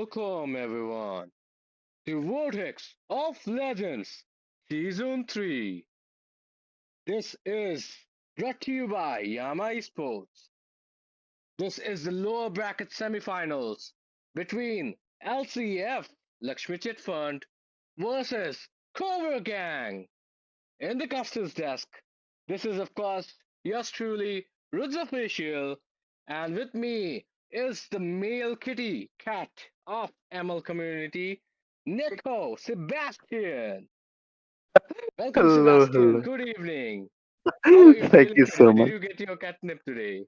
Welcome everyone to Vortex of Legends Season 3. This is brought to you by Yama Esports. This is the lower bracket semifinals between LCF Laxmi Chit Fund versus Cobra Gang. In the Customs desk, this is of course yours truly, Roots Official, and with me is the male kitty cat of ML community, Nico Sebastian. Welcome, Hello, Sebastian. hello. Good evening. How are you Thank feeling you so today? Did much. you get your catnip today?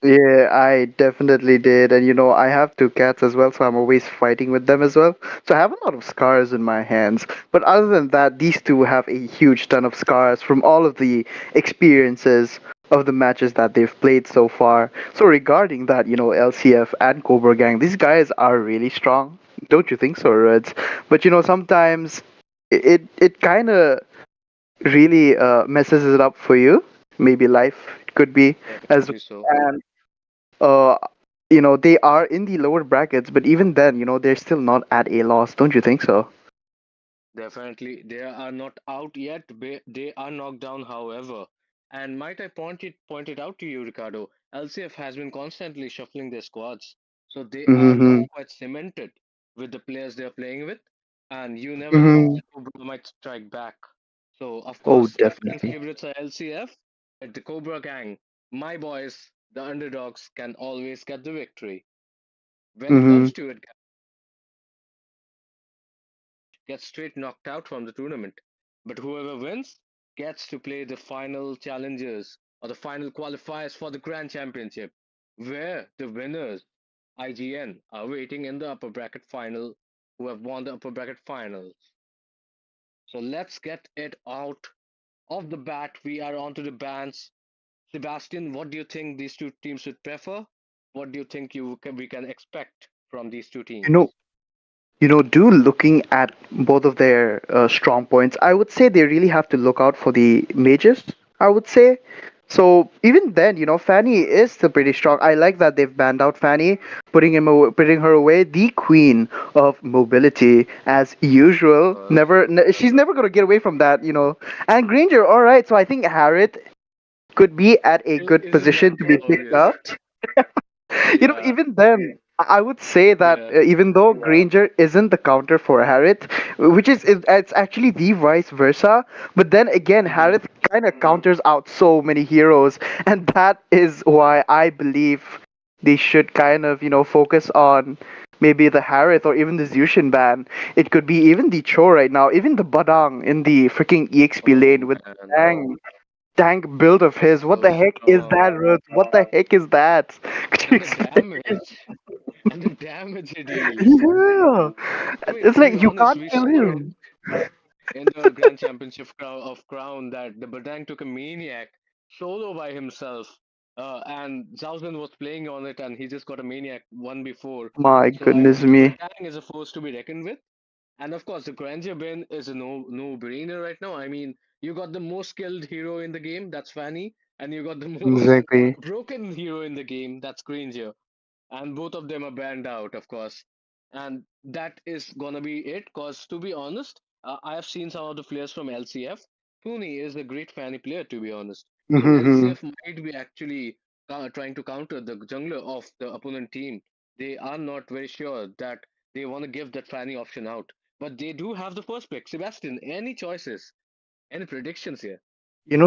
Yeah, I definitely did. And I have two cats as well, so I'm always fighting with them as well. So I have a lot of scars in my hands. But other than that, these two have a huge ton of scars from all of the experiences of the matches that they've played so far. So regarding that, LCF and Cobra Gang, these guys are really strong. Don't you think so, Reds? But sometimes it kind of really messes it up for you. Maybe life could be as Definitely so. well. And uh, they are in the lower brackets, but even then, they're still not at a loss. Don't you think so? Definitely, they are not out yet. They are knocked down, however. And might I point it out to you, Ricardo? LCF has been constantly shuffling their squads, so they are not Mm-hmm. quite cemented with the players they are playing with. And you never know, Mm-hmm. Cobra might strike back. So of Oh, course, the fan definitely. favorites are LCF, but the Cobra Gang, my boys, the underdogs, can always get the victory. When it Mm-hmm. comes to it, gets straight knocked out from the tournament. But whoever wins gets to play the final challenges or the final qualifiers for the Grand Championship, where the winners, IGN, are waiting in the upper bracket final who have won the upper bracket finals. So let's get it out of the bat. We are on to the bans. Sebastian, what do you think these two teams would prefer? What do you think we can expect from these two You know, teams? do looking at both of their strong points, I would say they really have to look out for the mages, I would say. So even then, Fanny is still pretty strong. I like that they've banned out Fanny, putting her away, the queen of mobility as usual. She's never gonna get away from that, And Granger, all right. So I think Harriet could be at a good Isn't that position to be picked obvious? up. Yeah, Even then, I would say that yeah. even though Granger isn't the counter for Harith, which it's actually the vice versa, but then again, Mhm. Harith kind of counters out so many heroes, and that is why I believe they should kind of, focus on maybe the Harith or even the Zushin ban. It could be even the Cho right now, even the Badang in the freaking EXP Oh lane with man, Dang tank build of his. What so the heck is strong. that, Ruth? What the heck is that? Could you And the explain? damage, and the damage he deals. Yeah, I mean, it's to be like you honest, can't we kill saw it him. in the Grand Championship of Crown that the Badang took a maniac solo by himself, and Zhaozen was playing on it, and he just got a maniac one before. My So I goodness think the me. Badang is a force to be reckoned with. And of course, the Granger bin is a no brainer right now. I mean, you got the most skilled hero in the game, that's Fanny, and you got the most Exactly. broken hero in the game, that's Granger. And both of them are banned out, of course. And that is gonna be it, because to be honest, I have seen some of the players from LCF. Tooney is a great Fanny player, to be honest. So Mm-hmm. LCF might be actually trying to counter the jungler of the opponent team. They are not very sure that they want to give that Fanny option out. But they do have the first pick. Sebastian, any choices? Any predictions here?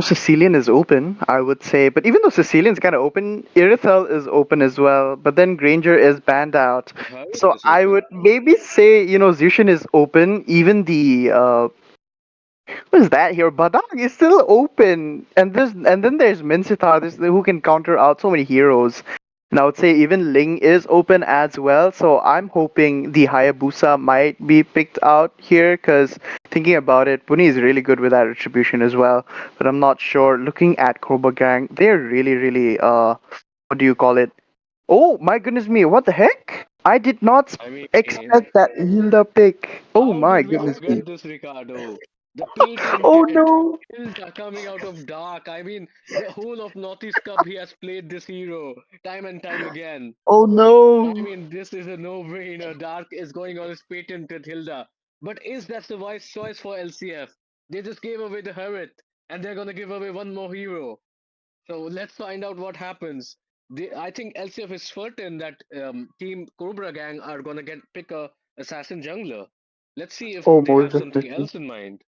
Sicilian is open, I would say. But even though Sicilian's kind of open, Irithel is open as well. But then Granger is banned out. Harith So is I open. would maybe say, Zushin is open. Even the what is that here? Badang is still open, and then there's Minsitar, who can counter out so many heroes. And I would say even Ling is open as well. So I'm hoping the Hayabusa might be picked out here, because thinking about it, Puni is really good with that retribution as well. But I'm not sure. Looking at Cobra Gang, they're really, really what do you call it? Oh my goodness me! What the heck? I did not I mean, expect that Hilda pick. Oh how my could we goodness me! forget this, Ricardo? The Oh patented no! Hilda coming out of dark. I mean, the whole of Northeast Cup he has played this hero time and time again. Oh I no! mean, this is a no-brainer. Dark is going on his patented Hilda. But is that the wise choice for LCF? They just gave away the Hermit, and they're gonna give away one more hero. So let's find out what happens. I think LCF is certain that Team Cobra Gang are gonna get pick a assassin jungler. Let's see if Oh, they most have something definitely. else in mind.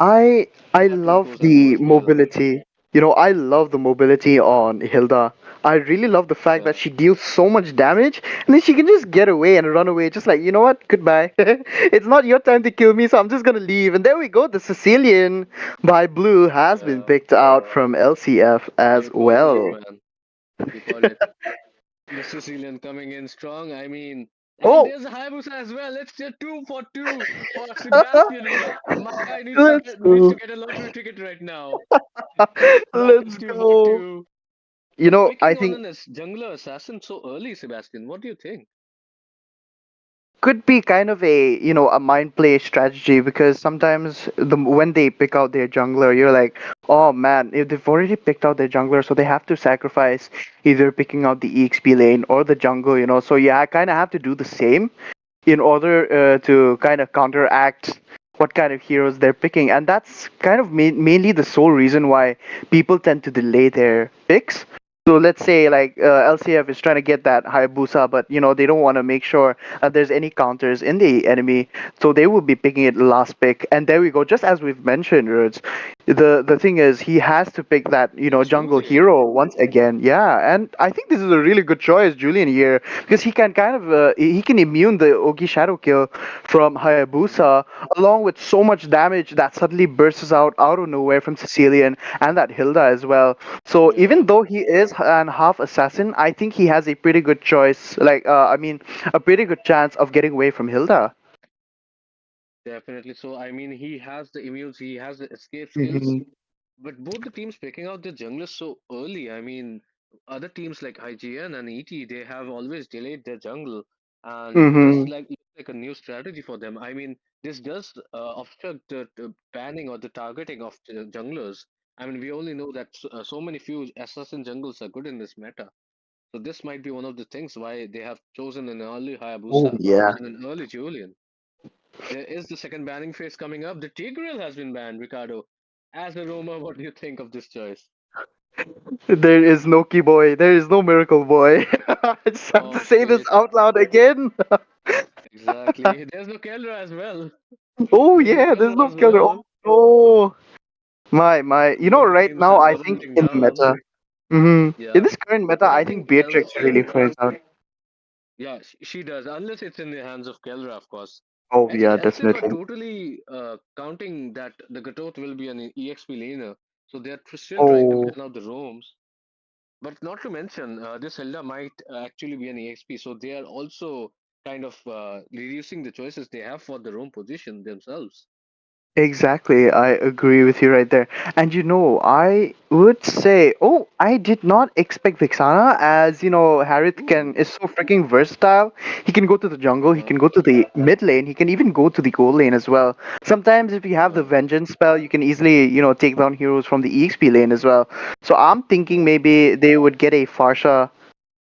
I See I how it love goes as the goes well. mobility. I love the mobility on Hilda. I really love the fact that Yeah, she deals so much damage and then she can just get away and run away, just like, you know what? Goodbye. It's not your time to kill me, so I'm just gonna leave. And there we go. The Sicilian by Blue has been yeah. picked out from LCF as You called it, well. man. You called it. The Sicilian coming in strong. I mean, and Oh, there's a Hayabusa as well. It's a 2 for 2 for Sebastian. My guy let's needs to go. get a lottery ticket right now. That is Let's 2 for 2. go. But I picking on think an jungler assassin so early, Sebastian, what do you think? could be kind of a mind play strategy because sometimes when they pick out their jungler, you're like, oh man, if they've already picked out their jungler, so they have to sacrifice either picking out the exp lane or the jungle. So yeah, I kind of have to do the same in order to kind of counteract what kind of heroes they're picking. And that's kind of mainly the sole reason why people tend to delay their picks. So let's say like LCF is trying to get that Hayabusa, but they don't want to make sure there's any counters in the enemy, so they will be picking it last pick. And there we go. Just as we've mentioned, Roots, the thing is he has to pick that jungle Julian. hero once again. Yeah, and I think this is a really good choice, Julian here, because he can kind of he can immune the Ogi Shadow Kill from Hmm. Hayabusa, along with so much damage that suddenly bursts out of nowhere from Sicilian and that Hilda as well. So even Yeah, though he is an half assassin, I think he has a pretty good choice. Like I mean, a pretty good chance of getting away from Hilda. definitely. So, I mean, he has the immunes, he has the escape skills, Hmm. but both the teams picking out the junglers so early. I mean, other teams like IGN and ET, they have always delayed their jungle, and this Hmm. looks like a new strategy for them. I mean, this does obstruct the banning or the targeting of the junglers. I mean, we only know that so many few assassin jungles are good in this meta. So this might be one of the things why they have chosen an early Oh Hayabusa yeah. and an early Julian. There is the second banning phase coming up. The Tigreal has been banned, Ricardo. As a roamer, what do you think of this choice? There is no key boy. There is no miracle boy. I just have to say this Okay, out loud again. exactly. There's no Keldra as well. Oh There's no yeah, there's Keldra no as killer. Oh well. no. My. Both the Right teams now are I think bottoming in the down. meta. In Yeah, this current meta, but I I think think Beatrix really flares out. yeah, she does, unless it's in the hands of Keldra, of course. Oh I think yeah, LCF are definitely. totally counting that the Gatot will be an EXP laner, so they're still trying to Oh, ban out the roams. But not to mention, this Hilda might actually be an EXP, so they are also kind of reducing the choices they have for their own position themselves. exactly. I agree with you right there. And I would say, oh, I did not expect Vixana as, Harith can Ooh. is so freaking versatile. He can go to the jungle, he Uh-huh. can go to the mid lane, he can even go to the gold lane as well. Sometimes if you have the Uh-huh. vengeance spell, you can easily, take down heroes from the EXP lane as well. So I'm thinking Yeah. maybe they would get a Farsha.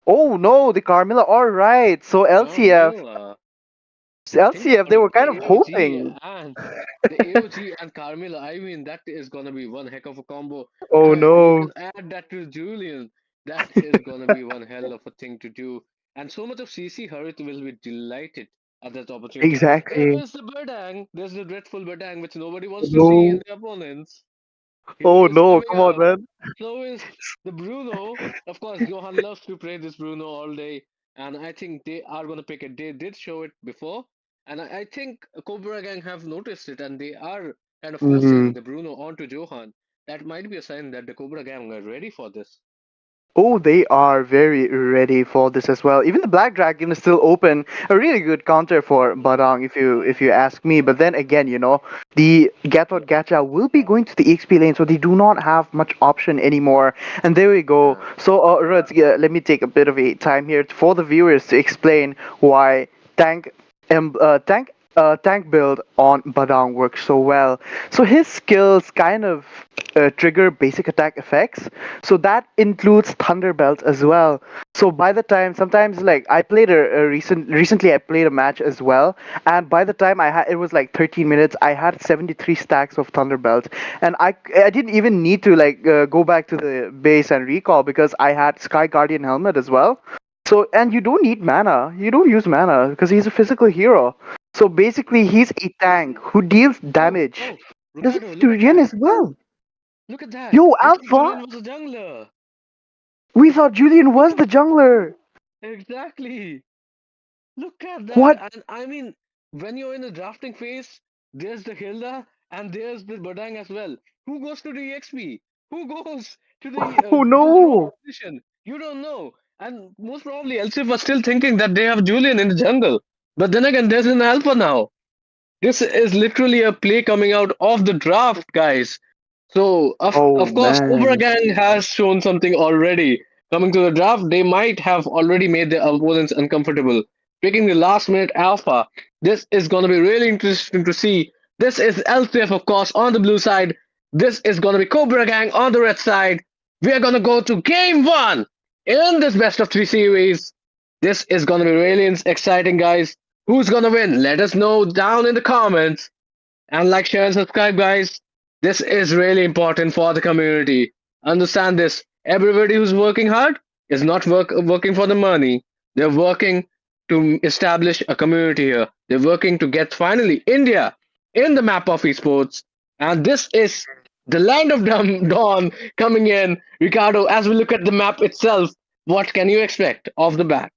Oh no, the Carmilla. All right. So Carmilla. Think LCF, about they it. were kind of hoping. The AOG and Carmilla. I mean, that is gonna be one heck of a combo. Oh You no. can add that to Julian. That is gonna be one hell of a thing to do. And so much of CC Harit will be delighted at that opportunity. There Exactly. is the Birdang. There's the dreadful Birdang, which nobody wants to see in No. the opponents. Hero Oh is no. coming Come on, up. man. So is the Bruno. Of course, Johan loves to play this Bruno all day, and I think they are going to pick it. They did show it before, and I think Cobra Gang have noticed it, and they are kind of Hmm. forcing the Bruno onto Johan. That might be a sign that the Cobra Gang are ready for this. Oh, they are very ready for this as well. Even the Black Dragon is still open. A really good counter for Barang, if you ask me. But then again, the Gatot Gacha will be going to the XP lane, so they do not have much option anymore. And there we go. Yeah. So, Raj, let me take a bit of a time here for the viewers to explain why tank tank build on Badang works so well. So his skills kind of trigger basic attack effects. So that includes Thunder Belt as well. So by the time, sometimes like I played recently I played a match as well, and by the time I had it was like 13 minutes, I had 73 stacks of Thunder Belt, and I didn't even need to like go back to the base and recall because I had Sky Guardian helmet as well. So, and you don't need mana. You don't use mana because he's a physical hero. So basically, he's a tank who deals Oh, damage. oh, Doesn't Ricardo, need look to at regen that. as well. Look at that. Yo, I thought Alpha, Julian was a jungler. we thought Julian was the jungler. Exactly. Look at that. What? And I mean, when you're in the drafting phase, there's the Hilda and there's the Badang as well. Who goes to the EXP? Who goes Oh to the wrong no. position? You don't know. And most probably LCF was still thinking that they have Julian in the jungle. But then again, there's an alpha now. This is literally a play coming out of the draft, guys. So Oh of course, Cobra man. Gang has shown something already. Coming to the draft, they might have already made their opponents uncomfortable. Picking the last minute alpha, this is gonna be really interesting to see. This is LCF, of course, on the blue side. This is gonna be Cobra Gang on the red side. We are gonna go to game one in this best of three series. This is gonna be really exciting, guys. Who's gonna win? Let us know down in the comments. And like, share, and subscribe, guys. This is really important for the community. Understand this. Everybody who's working hard is not working for the money. They're working to establish a community here. They're working to get finally India in the map of esports. And this is the land of dawn coming in. Ricardo, as we look at the map itself, what can you expect off the bat?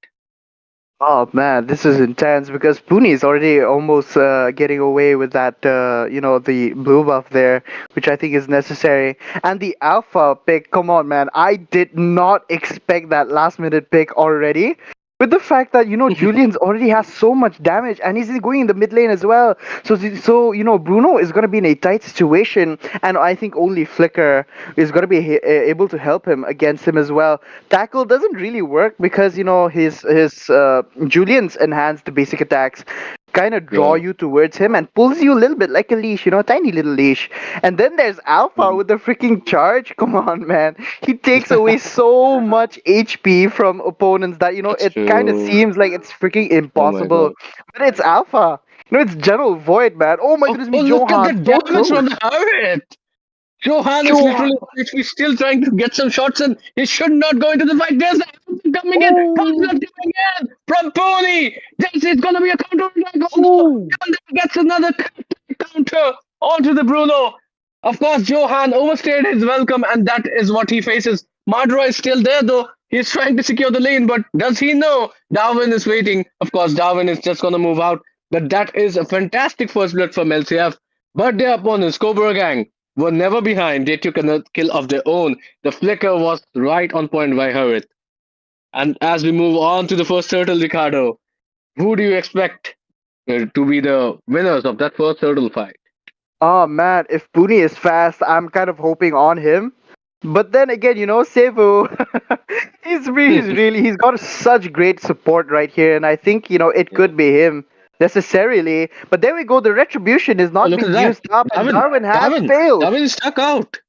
Oh man, this is intense because Pune is already almost getting away with that, the blue buff there, which I think is necessary. And the alpha pick, come on, man, I did not expect that last minute pick already. With the fact that Julian's already has so much damage and he's going in the mid lane as well, so Bruno is gonna be in a tight situation, and I think only Flicker is gonna be able to help him against him as well. Tackle doesn't really work because his Julian's enhanced basic attacks kind of draw Yeah. you towards him and pulls you a little bit like a leash, tiny little leash. And then there's Alpha Mhm. with the freaking charge. Come on, man. He takes away so much HP from opponents that, That's it kind of true. seems like it's freaking Oh my impossible. god. But it's Alpha. It's General Void, man. Oh my Oh, goodness me, oh, look at the Johan, so damage from close. the Harriet. Johan is Johan. literally he's still trying to get some shots in. He should not go into the fight. There's the Hamilton coming in. Oh, Hamilton coming in from Poli. This is going to be a counter attack also. oh. And then gets another counter onto the Bruno. Of course, Johan overstayed his welcome, and that is what he faces. Madra is still there though. He's trying to secure the lane, but does he know Darwin is waiting? Of course, Darwin is just going to move out. But that is a fantastic first blood from LCF. But their opponents, Cobra Gang, were never behind. They took a kill of their own. The flicker was right on point by Harith. And as we move on to the first turtle, Ricardo, who do you expect to be the winners of that first turtle fight? Oh man, if Puni is fast, I'm kind of hoping on him. But then again, Sevu, he's got such great support right here, and I think it Yeah. could be him necessarily. But there we go, the retribution is Oh, not look being at that. used up, and Darwin. Darwin has Darwin. failed. Darwin is stuck out.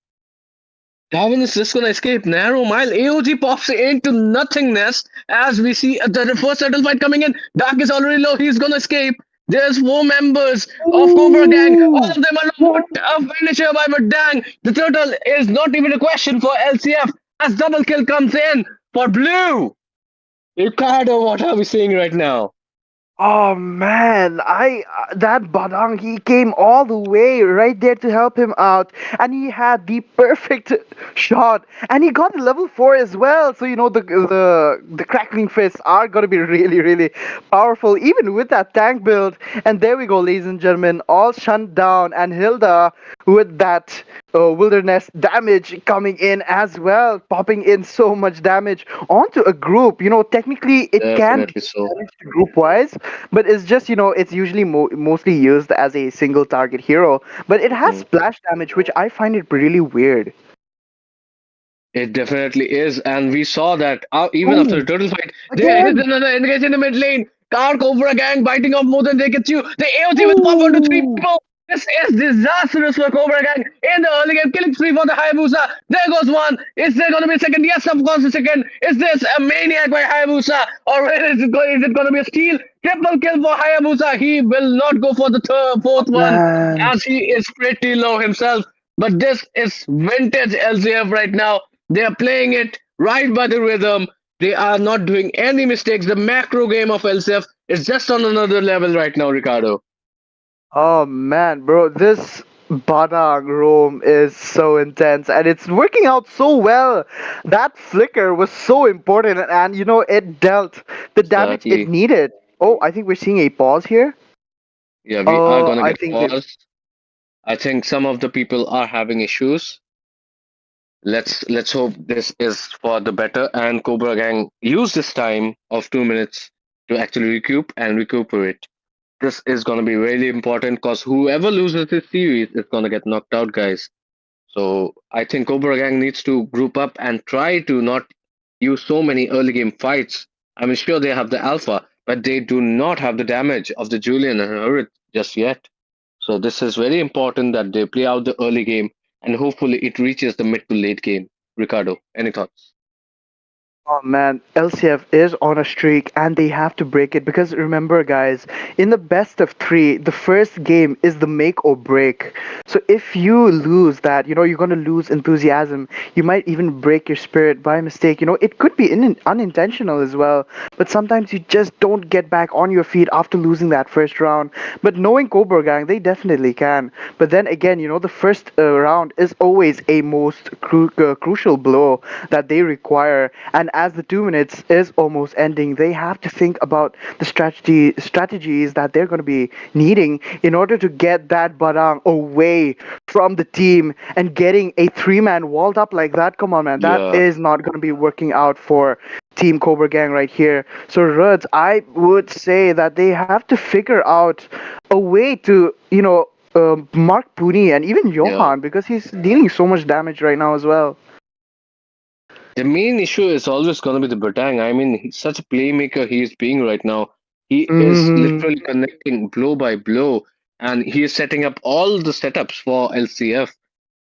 Darwin is just gonna escape. Narrow mile. AOG pops into nothingness as we see the first turtle fight coming in. Dark is already low. He's gonna escape. There's four members of Cobra Gang. All Ooh! of them are low. What a finisher by Dang. The turtle is not even a question for LCF as double kill comes in for Blue. Ricardo, what are we seeing right now? Oh man, I that Badang, he came all the way right there to help him out, and he had the perfect shot, and he got the level 4 as well. So the crackling fists are gonna be really really powerful, even with that tank build. And there we go, ladies and gentlemen, all shut down, and Hilda with that wilderness damage coming in as well, popping in so much damage onto a group. Technically it can Definitely so. damage group wise, but it's just it's usually mostly used as a single target hero, but it has Mm. splash damage, which I find it really weird. It definitely is, and we saw that even after Oh, the turtle fight, there is again. another engage in the mid lane. Car Cobra Gang biting off more than they can chew. The AOT will pop onto three Ooh. people. This is disastrous for Cobra Gang in the early game. Killing spree for the Hayabusa. There goes one. Is there going to be a second? Yes, of course, a second. Is this a maniac by Hayabusa? Or is it going to be a steal? Triple kill for Hayabusa. He will not go for the Oh, fourth one man. as he is pretty low himself. But this is vintage LCF right now. They are playing it right by the rhythm. They are not doing any mistakes. The macro game of LCF is just on another level right now, Ricardo. Oh man, bro, this Badang roam is so intense and it's working out so well. That flicker was so important and it dealt the damage it Exactly. needed. Oh, I think we're seeing a pause here. Yeah, we are Oh, gonna I get think they. paused. I think some of the people are having issues. Let's hope this is for the better and Cobra Gang use this time of 2 minutes to actually recuperate. This is gonna be really important because whoever loses this series is gonna get knocked out, guys. So I think Cobra Gang needs to group up and try to not use so many early game fights. I'm sure they have the alpha, but they do not have the damage of the Julian and Urith just yet. So this is very important that they play out the early game and hopefully it reaches the mid to late game. Ricardo, any thoughts? Oh man, LCF is on a streak and they have to break it because remember, guys, in the best of three, the first game is the make or break. So if you lose that, you're going to lose enthusiasm. You might even break your spirit by mistake. It could be unintentional as well, but sometimes you just don't get back on your feet after losing that first round. But knowing Cobra Gang, they definitely can. But then again, the first round is always a most crucial blow that they require. And as the 2 minutes is almost ending, they have to think about the strategies that they're going to be needing in order to get that Barang away from the team and getting a three-man walled up like that. Come on, man, that Yeah, is not going to be working out for Team Cobra Gang right here. So Ruds, I would say that they have to figure out a way to, Mark Pooney and even yeah. Johan because he's dealing so much damage right now as well. The main issue is always going to be the Batang. I mean, he's such a playmaker he is being right now. He is Hmm. literally connecting blow by blow, and he is setting up all the setups for LCF.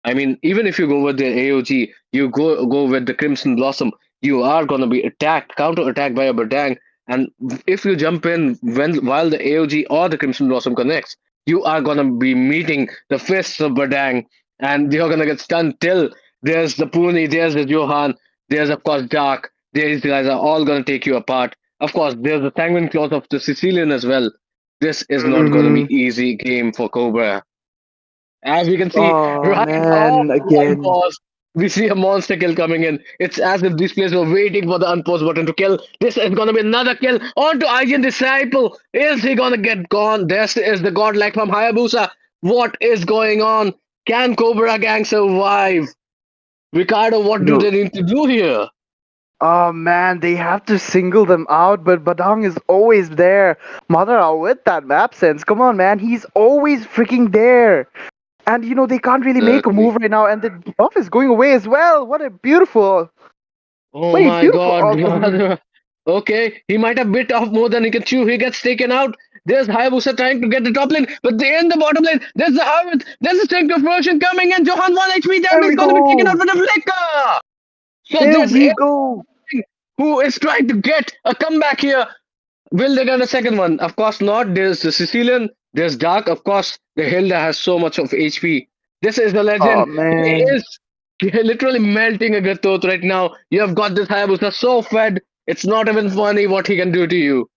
I mean, even if you go with the AOG, you go with the Crimson Blossom, you are gonna be attacked, counter attacked by a Badang. And if you jump in while the AOG or the Crimson Blossom connects, you are gonna be meeting the fists of Badang, and you're gonna get stunned till there's the Puni, there's the Johan, there's of course Dark. These guys are all gonna take you apart. Of course, there's the Sanguine Claws of the Sicilian as well. This is not gonna be Hmm. easy game for Cobra. As we can see, Oh right off man, the again. unpause, we see a monster kill coming in. It's as if these players were waiting for the unpause button to kill. This is gonna be another kill. On to Arjun Disciple. Is he gonna get gone? This is the godlike from Hayabusa. What is going on? Can Cobra Gang survive? Ricardo, what You do know, they need to do here? oh man, they have to single them out, but Badang is always there. Mother with that map sense. Come on, man, he's always freaking there. And they can't really make a Exactly. move right now, and the buff is going away as well. Oh What a my beautiful god, outcome. brother. Okay, he might have bit off more than he can chew. He gets taken out. There's Hayabusa trying to get the top lane, but they in the bottom lane. There's the Harvest. There's the Strength of Version coming, and Johan 1 HP down There is we going to be taken out go. with a flicker. So There there's we go. Aaron who is trying to get a comeback here. Will they get a second one? Of course not. There's the Sicilian. There's Dark. Of course, the Hilda has so much of HP. This is the Oh legend. He man. is literally melting a Gatot right now. You have got this Hayabusa so fed. It's not even funny what he can do to you.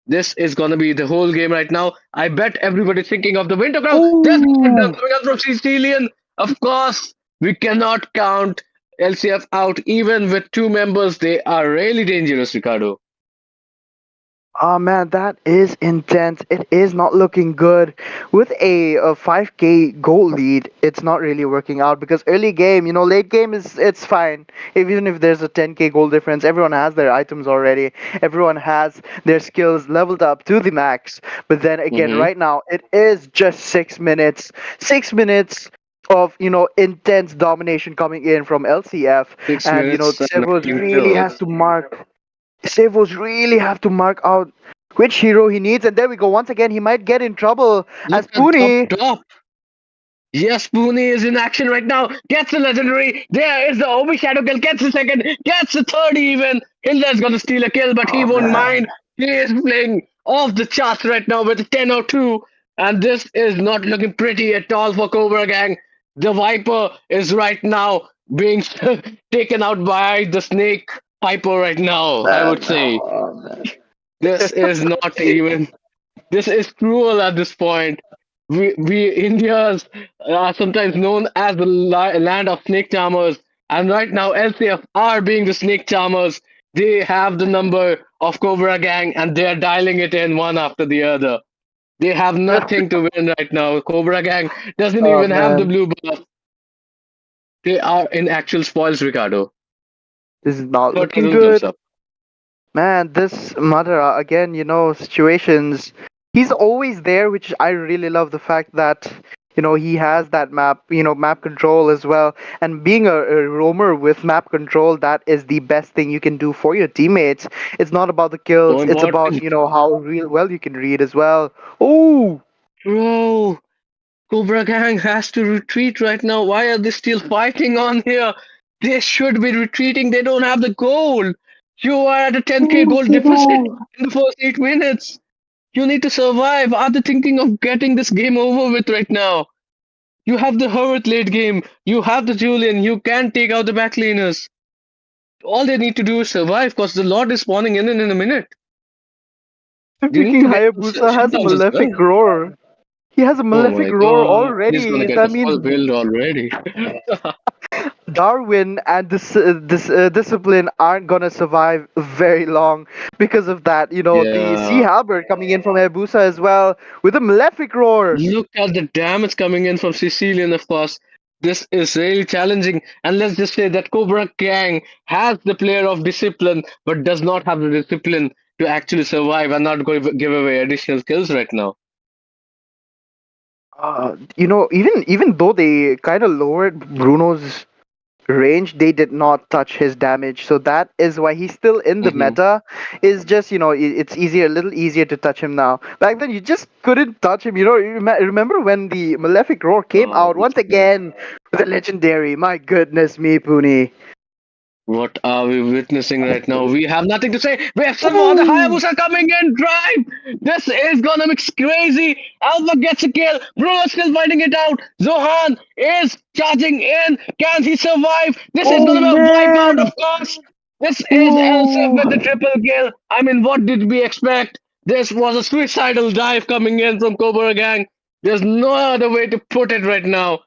This is gonna be the whole game right now. I bet everybody's thinking of the Winter Crown. There's the countdown Ooh. coming out from Sicilian. Of course, we cannot count LCF out. Even with two members, they are really dangerous, Ricardo. Oh man, that is intense. It is not looking good. With a 5k goal lead, it's not really working out because early game, late game is it's fine. Even if there's a 10k goal difference, everyone has their items already. Everyone has their skills leveled up to the max. But then again, Mm-hmm. right now, it is just 6 minutes. 6 minutes of intense domination coming in from LCF, Six and minutes and a Servos clean really kill. has to mark. Savos really have to mark out which hero he needs, and there we go. Once again, he might get in trouble Look as at up Puni. top. Yes, Pune is in action right now. Gets the legendary. There is the Obi Shadow kill. Gets the second. Gets the third even. Hilda's gonna steal a kill, but he Oh won't man. mind. He is playing off the charts right now with a 10 or 2. And this is not looking pretty at all for Cobra Gang. The Viper is right now being taken out by the Snake Piper right now, I would say. Oh, man. This is not even this is cruel at this point. We Indians are sometimes known as the land of snake charmers, and right now LCF are being the snake charmers. They have the number of Cobra Gang, and they are dialing it in one after the other. They have nothing to win right now. Cobra Gang doesn't Oh even have the man, blue buff. They are in actual spoils, Ricardo. this is not What looking Azul comes good. up. Man, this Madara, again, situations. He's always there, which I really love the fact that, he has that map control as well. And being a roamer with map control, that is the best thing you can do for your teammates. It's not about the So kills, it's about, important, how real well you can read as well. Oh, bro. Cobra Gang has to retreat right now. Why are they still fighting on here? They should be retreating. They don't have the gold. You are at a 10k oh, gold deficit no. in the first 8 minutes. You need to survive. Are they thinking of getting this game over with right now? You have the Hermit late game. You have the Julian. You can take out the backlaners. All they need to do is survive because the Lord is spawning in a minute. They need Freaking to get those Hayabusa has a shutdowns as well. malefic roar. He has a Oh malefic my roar god. He's gonna already. get That a full means build already. Darwin and this discipline aren't gonna survive very long because of that. The Sea Yeah. Halberd coming in from Hayabusa as well with a malefic roar. Look at the damage coming in from Sicilian, of course. This is really challenging. And let's just say that Cobra Gang has the player of discipline, but does not have the discipline to actually survive and not go give away additional kills right now. Even though they kind of lowered Bruno's range, they did not touch his damage. So that is why he's still in the Hmm. meta. Is just it's easier, a little easier to touch him now. Back then, you just couldn't touch him. Remember when the Malefic Roar came out once again with the legendary? My goodness me, Puni. What are we witnessing right now? We have nothing to say. We have some other Ooh. Hayabusa coming in. Drive! This is gonna be crazy. Alpha gets a kill. Bruno still fighting it out. Zohan is charging in. Can he survive? This is Oh gonna be a wipeout, man! of course. This is LCF Whoa! with the triple kill. I mean, what did we expect? This was a suicidal dive coming in from Cobra Gang. There's no other way to put it right now.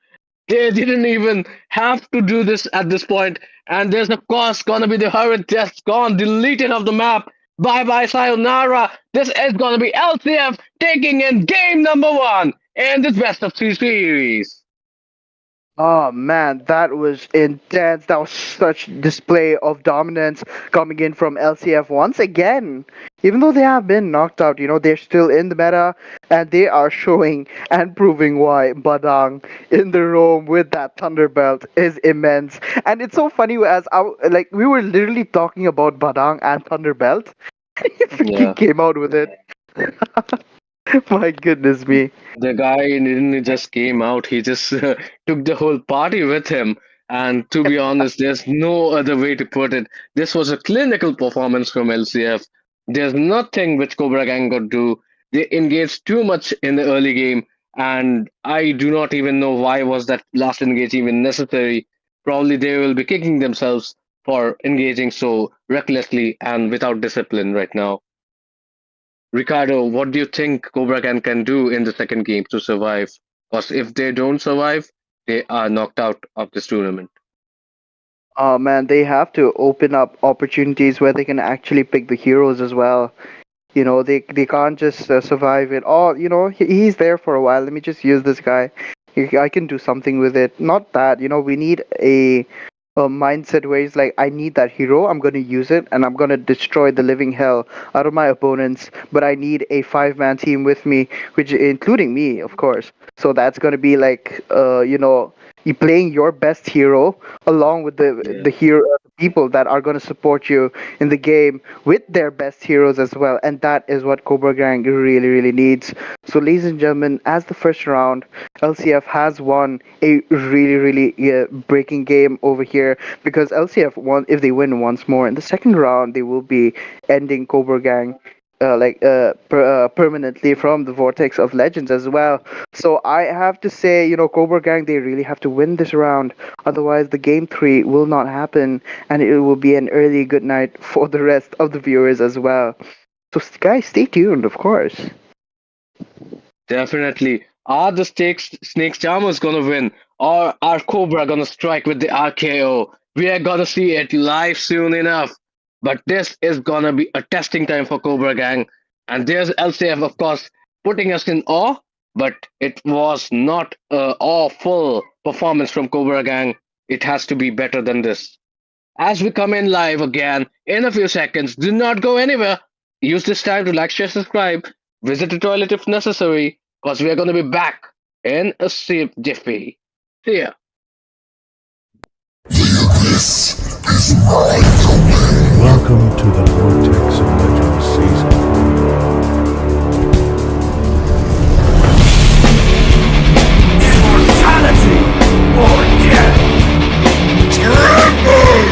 They didn't even have to do this at this point. And there's of course gonna be the hurry just gone, deleted off the map. Bye bye sayonara. This is gonna be LCF taking in game number 1 in this best of 3 series. Oh man, that was intense. That was such display of dominance coming in from LCF once again. Even though they have been knocked out, they're still in the meta and they are showing and proving why Badang in the roam with that Thunderbelt is immense. And it's so funny as like we were literally talking about Badang and Thunderbelt. He freaking Yeah. came out with it. My goodness me. The guy didn't just came out, he just took the whole party with him. And to be honest, there's no other way to put it. This was a clinical performance from LCF. There's nothing which Cobra Gang could do. They engaged too much in the early game, and I do not even know why was that last engage even necessary. Probably they will be kicking themselves for engaging so recklessly and without discipline right now. Ricardo, what do you think Cobra can do in the second game to survive? Because if they don't survive, they are knocked out of this tournament. Oh man, they have to open up opportunities where they can actually pick the heroes as well. They can't just survive it. Oh, he's there for a while. Let me just use this guy. I can do something with it. Not that, we need a mindset where it's like, I need that hero. I'm going to use it and I'm going to destroy the living hell out of my opponents. But I need a five-man team with me, which including me, of course. So that's going to be like, You playing your best hero along with the Yeah. hero people that are going to support you in the game with their best heroes as well, and that is what Cobra Gang really really needs. So, ladies and gentlemen, as the first round, LCF has won a really really breaking game over here, because LCF won. If they win once more in the second round, they will be ending Cobra Gang permanently from the vortex of legends as well. So I have to say, Cobra Gang, they really have to win this round. Otherwise, the game three will not happen, and it will be an early good night for the rest of the viewers as well. So, guys, stay tuned, of course. Definitely. Are the Snake Charmers gonna win? Or are Cobra gonna strike with the RKO? We are gonna see it live soon enough. But this is gonna be a testing time for Cobra Gang. And there's LCF, of course, putting us in awe. But it was not a awful performance from Cobra Gang. It has to be better than this. As we come in live again in a few seconds, do not go anywhere. Use this time to like, share, subscribe, visit the toilet if necessary, because we are going to be back in a jiffy. See ya. Welcome to the Vortex of Legends season. Immortality or death! Tremble!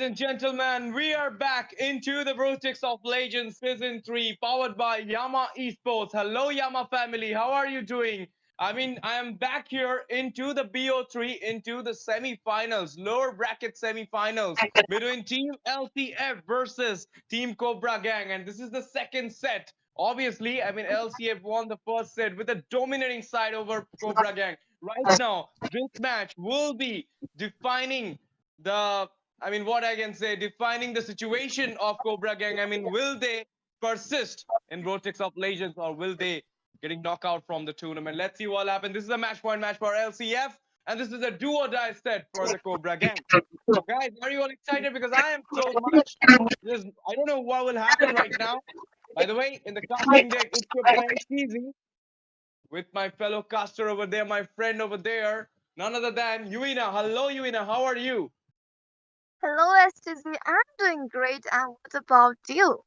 and gentlemen, we are back into the Vortex of Legends Season 3, powered by Yama Esports. Hello, Yama family, how are you doing? I am back here into the BO3, into the semi-finals, lower bracket semi-finals between Team LCF versus Team Cobra Gang, and this is the second set. Obviously, LCF won the first set with a dominating side over Cobra Gang. Right now, this match will be defining the what I can say, defining the situation of Cobra Gang. Will they persist in Vortex of Legends or will they getting knocked out from the tournament? Let's see what happens. This is a match point match for LCF, and this is a do or die set for the Cobra Gang. So, guys, are you all excited? Because I am so much. I don't know what will happen right now. By the way, in the casting deck, it's your boy Cheesy with my fellow caster over there, my friend over there, none other than Yuina. Hello, Yuina. How are you? Hello, STZ. I'm doing great. And what about you?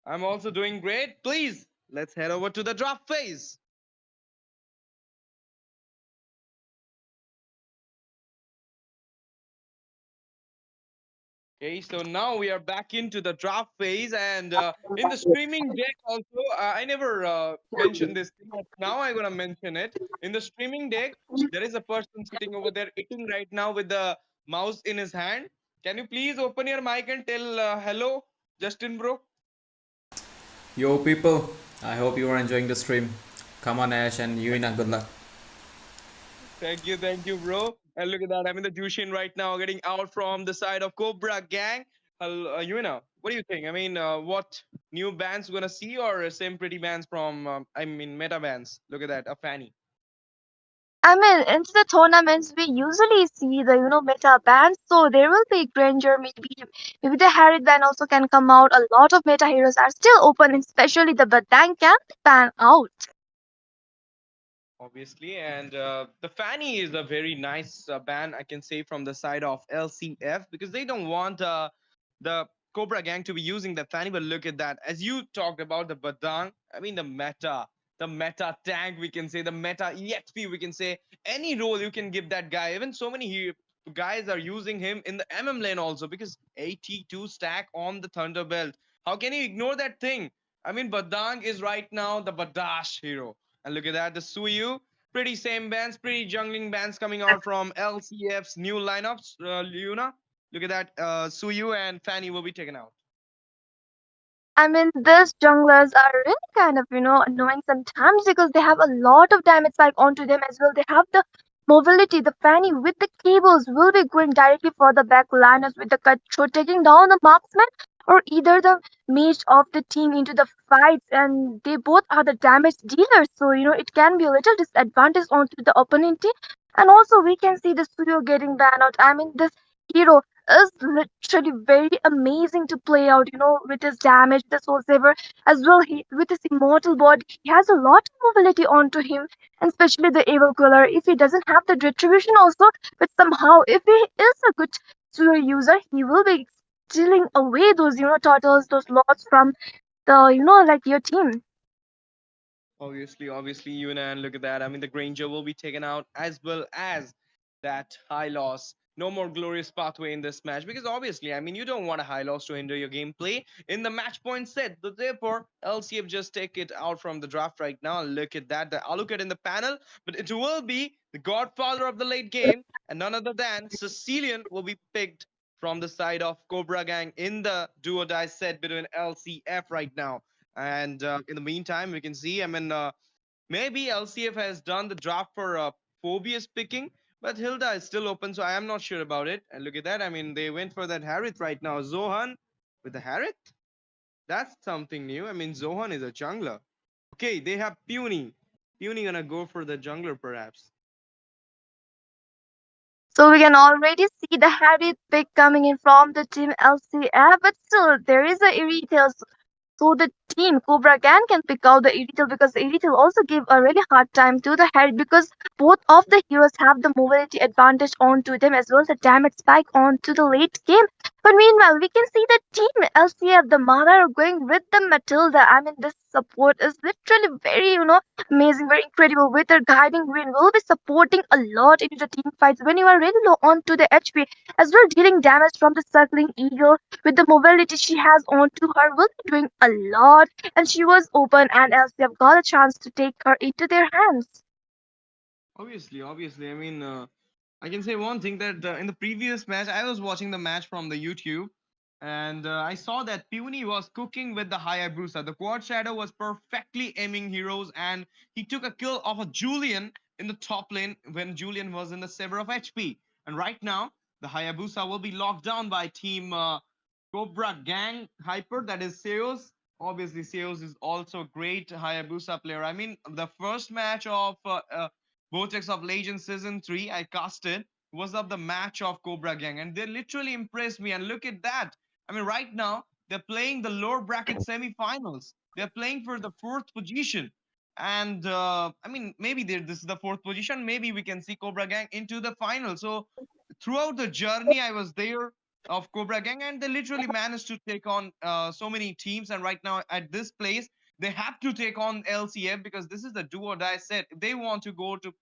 I'm also doing great. Please, let's head over to the draft phase. Okay, so now we are back into the draft phase, and in the streaming deck also, I never mentioned this thing, but now I'm gonna mention it. In the streaming deck, there is a person sitting over there eating right now with the mouse in his hand. Can you please open your mic and tell hello, Justin, bro? Yo, people, I hope you are enjoying the stream. Come on, Ash and Yuina, good luck. Thank you, bro. And look at that. I'm in the Jushin right now, getting out from the side of Cobra Gang. What do you think? What new bands we're gonna see, or same pretty bands from meta bands? Look at that, a Fanny. Into the tournaments, we usually see the meta bands. So there will be Granger, maybe the Harriet band also can come out. A lot of meta heroes are still open, especially the Badang can pan out. Obviously, and the Fanny is a very nice band, I can say, from the side of LCF, because they don't want the Cobra Gang to be using the Fanny. But look at that, as you talked about the Badang, the meta tank, we can say, the meta EXP, we can say, any role you can give that guy. Even so many guys are using him in the lane also, because 82 stack on the Thunderbelt. How can you ignore that thing? Badang is right now the Badash hero. And look at that, the Suyu. Pretty same bands, pretty jungling bands coming out from LCF's new lineups. Luna, look at that. Suyu and Fanny will be taken out. These junglers are really kind of, annoying sometimes because they have a lot of damage spike onto them as well. They have the mobility, the fanny with the cables will be going directly for the back liners with the cut through, taking down the marksman or either the mage of the team into the fights, and they both are the damage dealers. So, it can be a little disadvantage onto the opponent team. And also we can see the studio getting banned out. This hero is literally very amazing to play out, with his damage, the soul saver as well. With his immortal body, he has a lot of mobility onto him, and especially the evil killer. If he doesn't have the retribution also, but somehow if he is a good sewer user, he will be stealing away those, turtles, those lots from the, like your team. Obviously, Yuna, and look at that. The Granger will be taken out, as well as that high loss. No more glorious pathway in this match, because obviously, you don't want a high loss to hinder your gameplay in the match point set. But therefore, LCF just take it out from the draft right now. Look at that. The Alucard in the panel, but it will be the godfather of the late game, and none other than Sicilian will be picked from the side of Cobra Gang in the do or die set between LCF right now. And in the meantime, we can see, maybe LCF has done the draft for Phobius picking, but Hilda is still open, so I am not sure about it. And look at that. They went for that Harith right now. Zohan with the Harith? That's something new. Zohan is a jungler. Okay, they have Puny. Puny gonna go for the jungler, perhaps. So we can already see the Harry pick coming in from the team LCF, but still there is a Irithel. So the team, Cobra can pick out the Irithel because Irithel also gave a really hard time to the head because both of the heroes have the mobility advantage onto them as well as the damage spike onto the late game. But meanwhile, we can see the team LCF, the Mother are going with the Matilda. I mean, this support is literally very, amazing, very incredible. With their guiding green, will be supporting a lot into the team fights when you are really low onto the HP, as well dealing damage from the circling eagle. With the mobility she has onto her, will be doing a lot. And she was open, and LCF got a chance to take her into their hands. Obviously. I mean, I can say one thing that in the previous match, I was watching the match from the YouTube, and I saw that Puny was cooking with the Hayabusa. The Quad Shadow was perfectly aiming heroes, and he took a kill of a Julian in the top lane when Julian was in the saver of HP. And right now, the Hayabusa will be locked down by Team Cobra Gang Hyper, that is Seos. Obviously, Seos is also a great Hayabusa player. I mean, the first match of Vortex of Legends Season 3, I casted, was of the match of Cobra Gang, and they literally impressed me. And look at that. I mean, right now, they're playing the lower bracket semifinals. They're playing for the fourth position. And I mean, maybe this is the fourth position. Maybe we can see Cobra Gang into the final. So throughout the journey, I was there of Cobra Gang, and they literally managed to take on so many teams. And right now, at this place, they have to take on LCF because this is the do or die set. If they want to go to,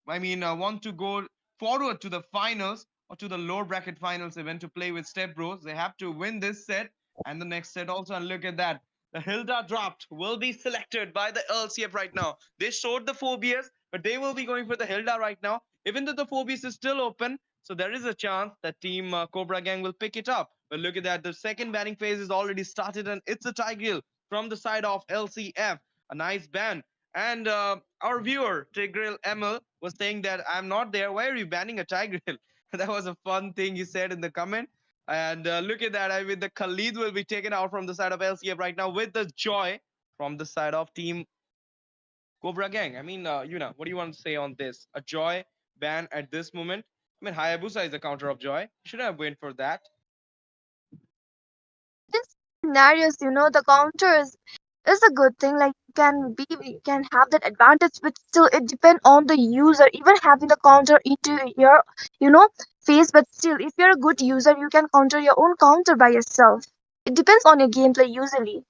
want to go forward to the finals or to the lower bracket finals event to play with Step Bros, they have to win this set and the next set also. And look at that. The Hilda dropped will be selected by the LCF right now. They showed the phobias, but they will be going for the Hilda right now. Even though the phobias is still open, so there is a chance that Team Cobra Gang will pick it up. But look at that. The second banning phase is already started, and it's a Tigreal from the side of LCF. A nice ban. And our viewer, Tigreal ML, was saying that I'm not there. Why are you banning a Tigreal? That was a fun thing he said in the comment. And look at that. I mean, the Khalid will be taken out from the side of LCF right now with the Joy from the side of Team Cobra Gang. I mean, what do you want to say on this? A Joy ban at this moment? I mean, Hayabusa is the counter of Joy. Should have went for that. In scenarios, the counter is a good thing. Like you can have that advantage, but still it depends on the user. Even having the counter into your, you know, face, but still, if you're a good user, you can counter your own counter by yourself. It depends on your gameplay usually.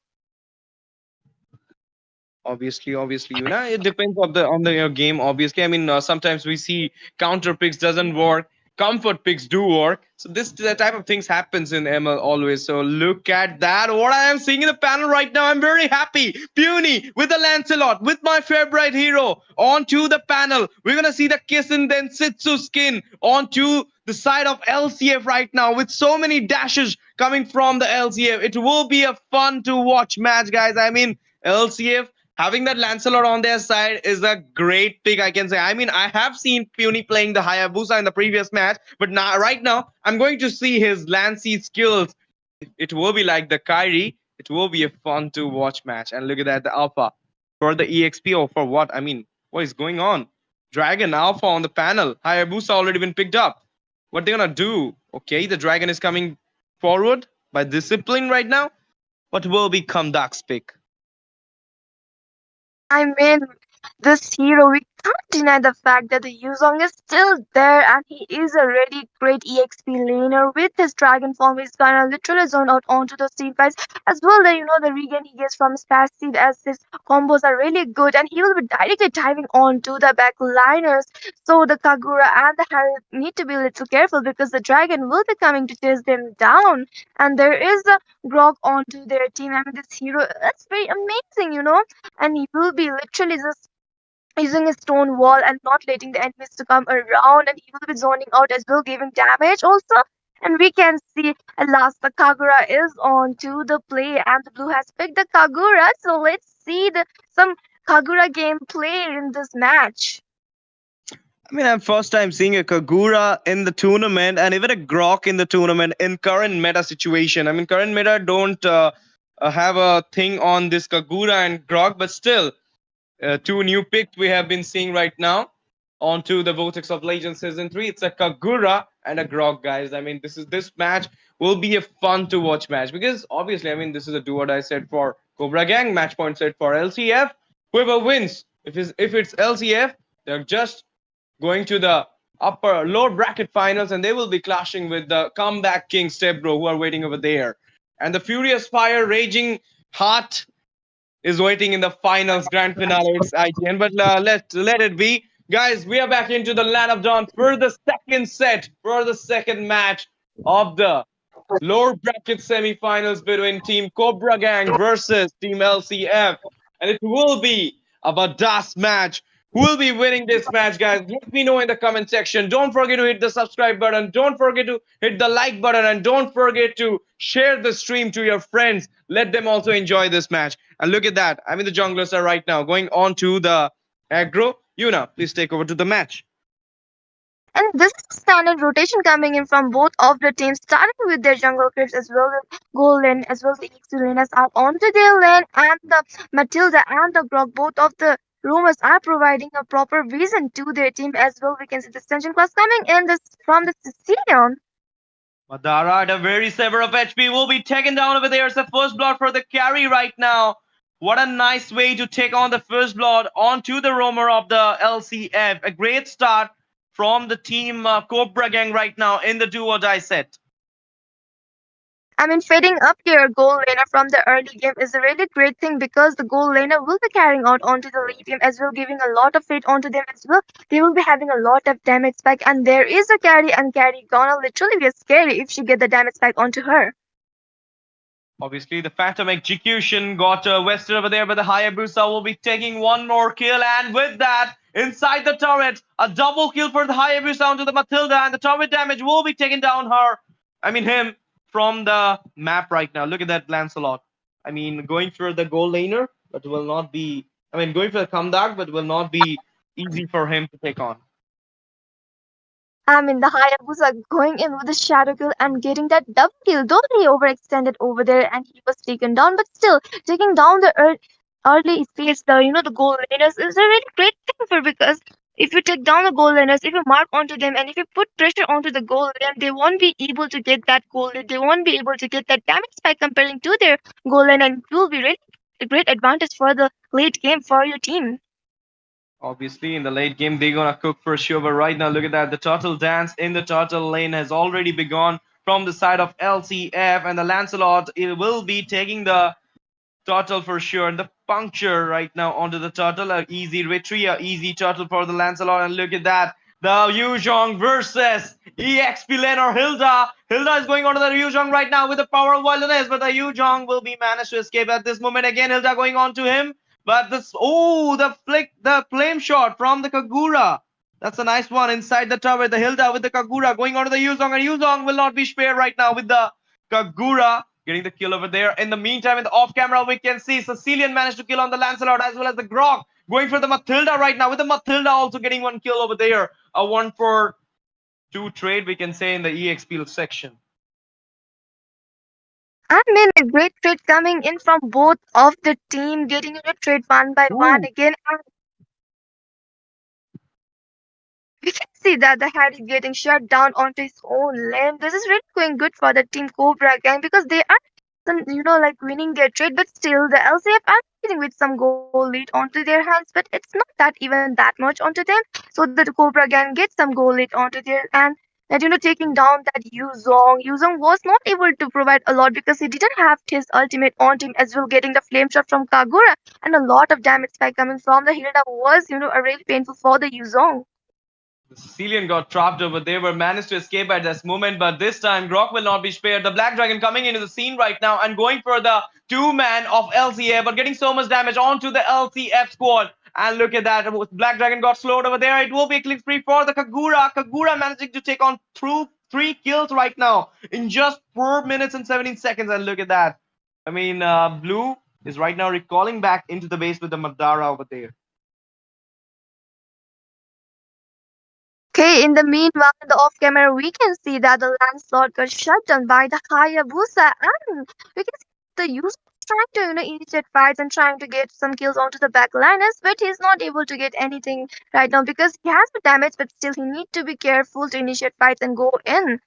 Obviously, it depends on the your game. Obviously, I mean, sometimes we see counter picks doesn't work, comfort picks do work. So this the type of things happens in ML always. So look at that. What I am seeing in the panel right now, I'm very happy. Puny with the Lancelot, with my favorite hero onto the panel. We're gonna see the Kiss and then Sitsu skin onto the side of LCF right now with so many dashes coming from the LCF. It will be a fun to watch match, guys. I mean, LCF having that Lancelot on their side is a great pick, I can say. I mean, I have seen Puny playing the Hayabusa in the previous match, but now, right now, I'm going to see his Lancey skills. It will be like the Kyrie. It will be a fun to watch match. And look at that, the Alpha for the EXP or for what? I mean, what is going on? Dragon Alpha on the panel. Hayabusa already been picked up. What they gonna do? Okay, the Dragon is coming forward by Discipline right now. What will become Dark's pick? I mean, this hero, we can't deny the fact that the Yuzong is still there and he is a really great EXP laner with his dragon form. He's gonna literally zone out onto those team fights as well. The regen he gets from his passive as his combos are really good, and he will be directly diving onto the back liners. So the Kagura and the Harry need to be a little careful because the dragon will be coming to chase them down, and there is a Grog onto their team. I mean, this hero that's very amazing, and he will be literally just using his stone wall and not letting the enemies to come around, and he will be zoning out as well, giving damage also. And we can see at last the Kagura is on to the play, and the blue has picked the Kagura. So let's see some Kagura gameplay in this match. I mean, I'm first time seeing a Kagura in the tournament and even a Grok in the tournament in current meta situation. I mean, current meta don't have a thing on this Kagura and Grok, but still, two new picks we have been seeing right now onto the Vortex of Legends Season 3. It's a Kagura and a Grog, guys. I mean, this match will be a fun to watch match because obviously, I mean, this is a do or die set for Cobra Gang, match point set for LCF. Whoever wins, if it's LCF, they're just going to the upper lower bracket finals, and they will be clashing with the comeback king Stebro, who are waiting over there. And the Furious Fire, Raging Heart is waiting in the finals grand finale. It's IGN, but let it be, guys. We are back into the land of dawn for the second set, for the second match of the lower bracket semi-finals between Team Cobra Gang versus Team LCF, and it will be a badass match. Who will be winning this match, guys? Let me know in the comment section. Don't forget to hit the subscribe button. Don't forget to hit the like button, and don't forget to share the stream to your friends. Let them also enjoy this match. And look at that. I'm in the jungler sir right now, going on to the aggro. Yuna, please take over to the match. And this is standard rotation coming in from both of the teams, starting with their jungle creeps as well as goal lane, as well as the EXP laners are onto their lane, and the Matilda and the Grog, both of the rumors are providing a proper vision to their team as well. We can see the Ascension class coming in this from the Sicilian. Madara at a very severe of HP will be taken down over there. It's the first blood for the carry right now. What a nice way to take on the first blood onto the roamer of the LCF. A great start from the team Cobra Gang right now in the do or die set. I mean, fading up your goal laner from the early game is a really great thing because the goal laner will be carrying out onto the late game as well, giving a lot of fate onto them as well. They will be having a lot of damage spike, and there is a carry, and carry gonna literally be scary if she get the damage spike onto her. Obviously, the Phantom execution got wasted over there, but the Hayabusa will be taking one more kill. And with that, inside the turret, a double kill for the Hayabusa onto the Matilda, and the turret damage will be taken down him from the map right now. Look at that Lancelot. I mean, going for the goal laner, but will not be. I mean, going for the comeback, but will not be easy for him to take on. I mean, the Hayabusa going in with the shadow kill and getting that double kill. Though he overextended over there and he was taken down, but still taking down the early phase, the goal laners is a really great thing for because if you take down the goal laners, if you mark onto them and if you put pressure onto the goal lane, they won't be able to get that goal lane. They won't be able to get that damage by comparing to their goal lane, and it will be really a great advantage for the late game for your team. Obviously, in the late game, they're gonna cook for sure. But right now, look at that. The turtle dance in the turtle lane has already begun from the side of LCF, and the Lancelot will be taking the turtle for sure. And the puncture right now onto the turtle. A easy retreat, a easy turtle for the Lancelot. And look at that. The Yuzhong versus EXP lane or Hilda. Hilda is going onto the Yuzhong right now with the power of wilderness, but the Yuzhong will be managed to escape at this moment. Again, Hilda going on to him. But the flame shot from the Kagura. That's a nice one inside the tower. The Hilda with the Kagura going on to the Yuzong, and Yuzong will not be spared right now with the Kagura getting the kill over there. In the meantime, in the off camera, we can see Sicilian managed to kill on the Lancelot as well as the Grog going for the Matilda right now, with the Matilda also getting one kill over there. A 1-for-2 trade, we can say, in the EXP section. I mean, a great trade coming in from both of the team, getting in a trade one by one again. And we can see that the head is getting shut down onto his own lane. This is really going good for the team Cobra Gang because they are, like winning their trade, but still the LCF are getting with some goal lead onto their hands, but it's not that even that much onto them. So the Cobra Gang gets some goal lead onto their and that taking down that Yuzong. Yuzong was not able to provide a lot because he didn't have his ultimate on him as well, getting the flame shot from Kagura and a lot of damage by coming from the Hilda was a really painful for the Yuzong. The Sicilian got trapped over there, but managed to escape at this moment. But this time, Grok will not be spared. The Black Dragon coming into the scene right now and going for the two-man of LCF, but getting so much damage onto the LCF squad. And look at that. Black Dragon got slowed over there. It will be a click free for the Kagura. Kagura managing to take on through 3 kills right now in just 4 minutes and 17 seconds. And look at that. I mean, Blue is right now recalling back into the base with the Madara over there. Okay, in the meanwhile, in the off camera, we can see that the Lancelot got shut down by the Hayabusa, and we can see the user trying to, initiate fights and trying to get some kills onto the backliners, but he's not able to get anything right now because he has the damage, but still he need to be careful to initiate fights and go in.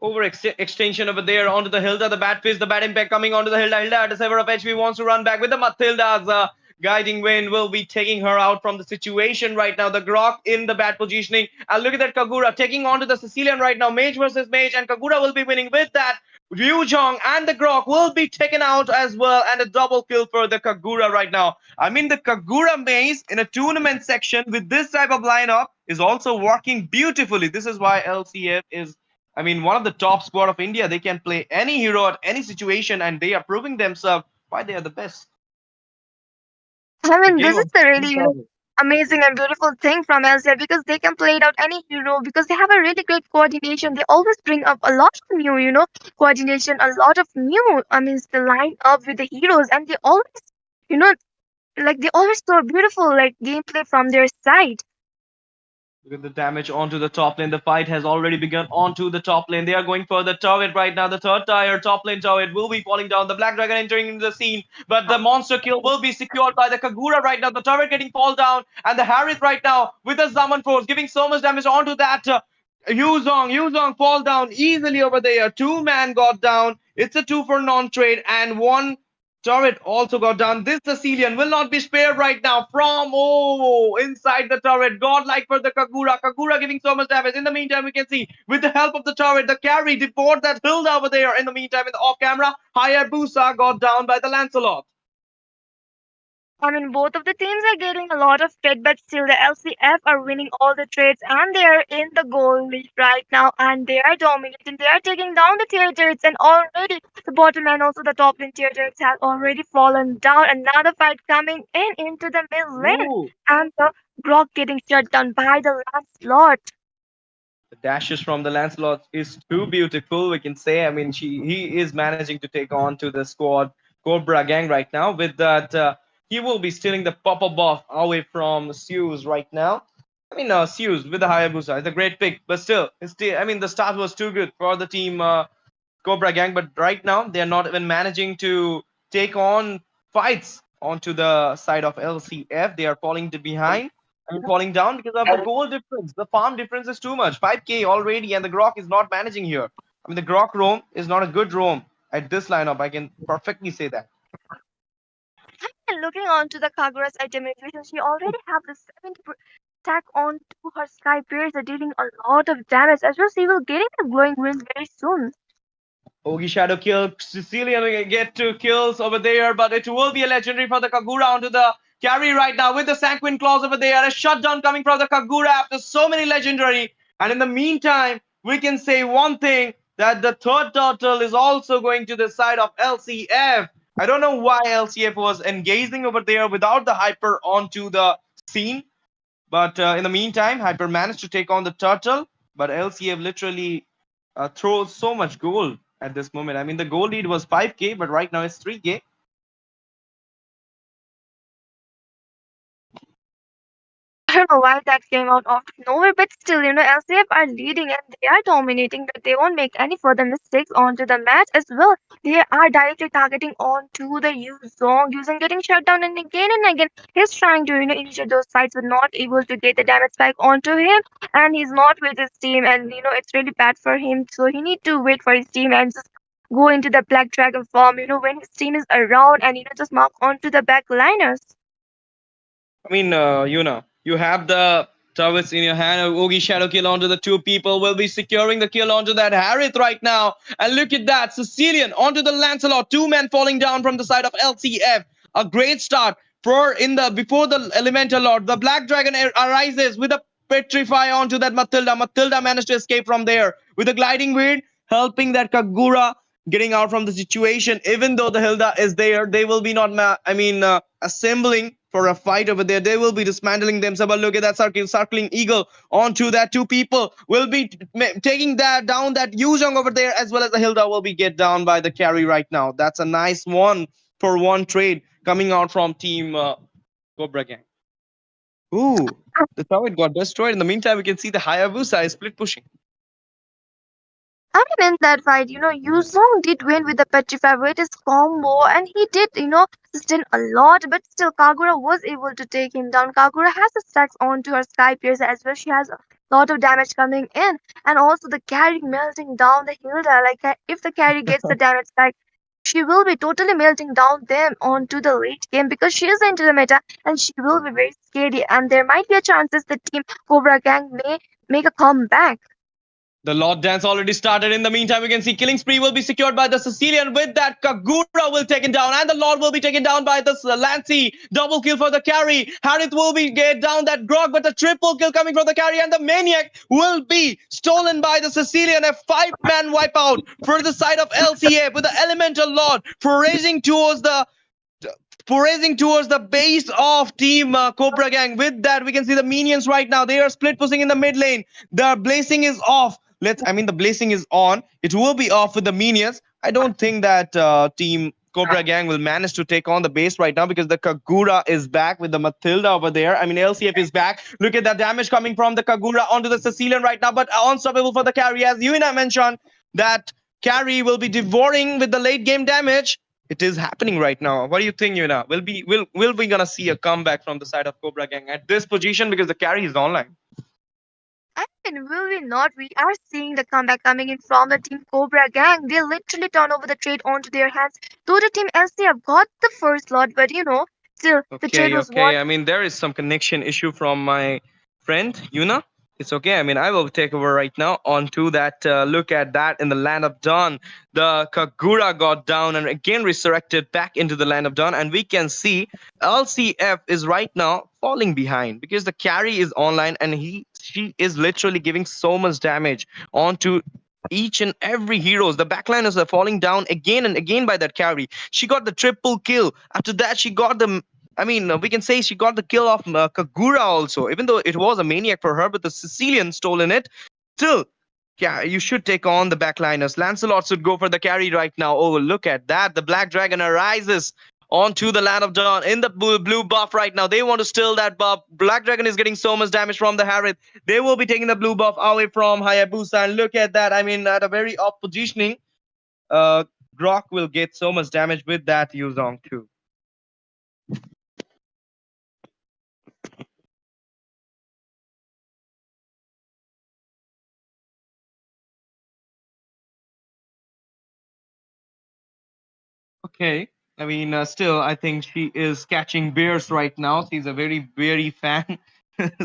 Over extension over there onto the Hilda, the bad fist, the bad impact coming onto the Hilda. Hilda at a 7 of HP wants to run back with the Matilda's guiding wind will be taking her out from the situation right now. The Grok in the bad positioning. And look at that Kagura taking onto the Sicilian right now. Mage versus Mage, and Kagura will be winning with that. Ryu Jong and the Grok will be taken out as well, and a double kill for the Kagura right now. I mean, the Kagura maze in a tournament section with this type of lineup is also working beautifully. This is why LCF is, I mean, one of the top squad of India. They can play any hero at any situation, and they are proving themselves why they are the best. I The mean, game this is of the really, amazing and beautiful thing from LCF because they can play it out any hero because they have a really great coordination. They always bring up a lot of new, coordination, a lot of new, the line up with the heroes, and they always, you know, like they always so beautiful, like gameplay from their side. With the damage onto the top lane, the fight has already begun onto the top lane. They are going for the turret right now. The third tier top lane turret will be falling down. The Black Dragon entering into the scene, but the monster kill will be secured by the Kagura right now. The turret getting fall down, and the Harith right now with the Zaman Force giving so much damage onto that. Yuzong fall down easily over there. Two-man got down. It's a 2 for non-trade, and one turret also got down. This Sicilian will not be spared right now from inside the turret. Godlike for the Kagura. Kagura giving so much damage. In the meantime, we can see with the help of the turret, the carry deport that Hilda over there. In the meantime, in the off camera, Hayabusa got down by the Lancelot. Both of the teams are getting a lot of trade, but still the LCF are winning all the trades and they are in the goal lead right now and they are dominating. They are taking down the tier turrets and already the bottom and also the top lane tier turrets have already fallen down. Another fight coming in into the mid lane Ooh. and the Grok getting shut down by the last slot. The dashes from the Lancelot is too beautiful, we can say. I mean, he is managing to take on to the squad Cobra gang right now. With that, he will be stealing the pop-up buff away from Zeus right now. I mean, Zeus with the Hayabusa is a great pick, but still, I mean, the start was too good for the team Cobra gang. But right now, they are not even managing to take on fights onto the side of LCF. They are falling behind and falling down because of the goal difference. The farm difference is too much. 5k already, and the Grok is not managing here. I mean, the Grok roam is not a good roam at this lineup. I can perfectly say that. And looking on to the Kagura's itemization, she already have the 70 attack on to her Sky Piercer, dealing a lot of damage as well. She will getting the glowing wings very soon. Ogi Shadow kill. Sicilian will get 2 kills over there, but it will be a legendary for the Kagura onto the carry right now with the Sanguine Claws over there. A shutdown coming from the Kagura after so many legendary. And in the meantime, we can say one thing that the third turtle is also going to the side of LCF. I don't know why LCF was engaging over there without the Hyper onto the scene. But in the meantime, Hyper managed to take on the turtle. But LCF literally throws so much gold at this moment. I mean, the goal lead was 5k, but right now it's 3k. I don't know why that came out of nowhere, but still, LCF are leading and they are dominating, but they won't make any further mistakes onto the match as well. They are directly targeting onto the Yuzong. Yuzong getting shut down and again. He's trying to, initiate those fights, but not able to get the damage spike onto him. And he's not with his team, and it's really bad for him. So he need to wait for his team and just go into the Black Dragon form, when his team is around and just mark onto the backliners. I mean, you have the turrets in your hand. Ogi Shadow kill onto the 2 people. Will be securing the kill onto that Harith right now. And look at that. Sicilian onto the Lancelot. 2 men falling down from the side of LCF. A great start before the Elemental Lord. The Black Dragon arises with a petrify onto that Matilda. Matilda managed to escape from there with a gliding weed, helping that Kagura getting out from the situation. Even though the Hilda is there, they will be not assembling for a fight over there. They will be dismantling themselves. But look at that circling eagle onto that 2 people. Will be taking that down that Yuzong over there, as well as the Hilda will be get down by the carry right now. That's a nice 1-for-1 trade coming out from team Cobra gang. Ooh, the turret got destroyed. In the meantime, we can see the Hayabusa is split pushing. I mean, in that fight, Yuzong did win with the Petrify with his combo, and he did, sustain a lot, but still, Kagura was able to take him down. Kagura has the stacks onto her Sky Piercer as well. She has a lot of damage coming in, and also the carry melting down the Hilda. Like, if the carry gets the damage, like, she will be totally melting down them onto the late game because she is into the meta and she will be very scary. And there might be a chances the team Cobra Gang may make a comeback. The Lord Dance already started. In the meantime, we can see Killing Spree will be secured by the Sicilian. With that, Kagura will taken down, and the Lord will be taken down by the Lancy. Double kill for the carry. Harith will be get down that Grog, but a triple kill coming from the carry, and the Maniac will be stolen by the Sicilian. A 5-man wipeout for the side of LCA with the Elemental Lord for racing towards the base of team Cobra Gang. With that, we can see the minions right now. They are split pushing in the mid lane. The blazing is off. The blazing is on. It will be off with the minions. I don't think that team Cobra Gang will manage to take on the base right now because the Kagura is back with the Matilda over there. I mean, LCF is back. Look at that damage coming from the Kagura onto the Sicilian right now, but unstoppable for the carry. As Yuina mentioned, that carry will be devouring with the late game damage. It is happening right now. What do you think, Yuna? Will we gonna see a comeback from the side of Cobra Gang at this position because the carry is online? I mean, will we not? We are seeing the comeback coming in from the team Cobra Gang. They literally turn over the trade onto their hands. Though the team LCF got the first lot, but still the trade Okay, was won. okay. I mean, there is some connection issue from my friend Yuna. It's okay. I mean, I will take over right now. Onto that. Look at that in the land of Dawn. The Kagura got down and again resurrected back into the land of Dawn, and we can see LCF is right now falling behind because the carry is online and she is literally giving so much damage onto each and every heroes. The backliners are falling down again and again by that carry. She got the triple kill. After that, she got the we can say she got the kill of Kagura also, even though it was a maniac for her, but the Sicilian stolen it. Still, yeah, you should take on the backliners. Lancelot should go for the carry right now. Oh, look at that. The Black Dragon arises onto the Land of Dawn in the blue buff right now. They want to steal that buff. Black Dragon is getting so much damage from the Harith. They will be taking the blue buff away from Hayabusa. And look at that. I mean, at a very off positioning, uh, Grok will get so much damage with that Yuzong too. Okay. I mean, still, I think she is catching bears right now. She's a very beary fan.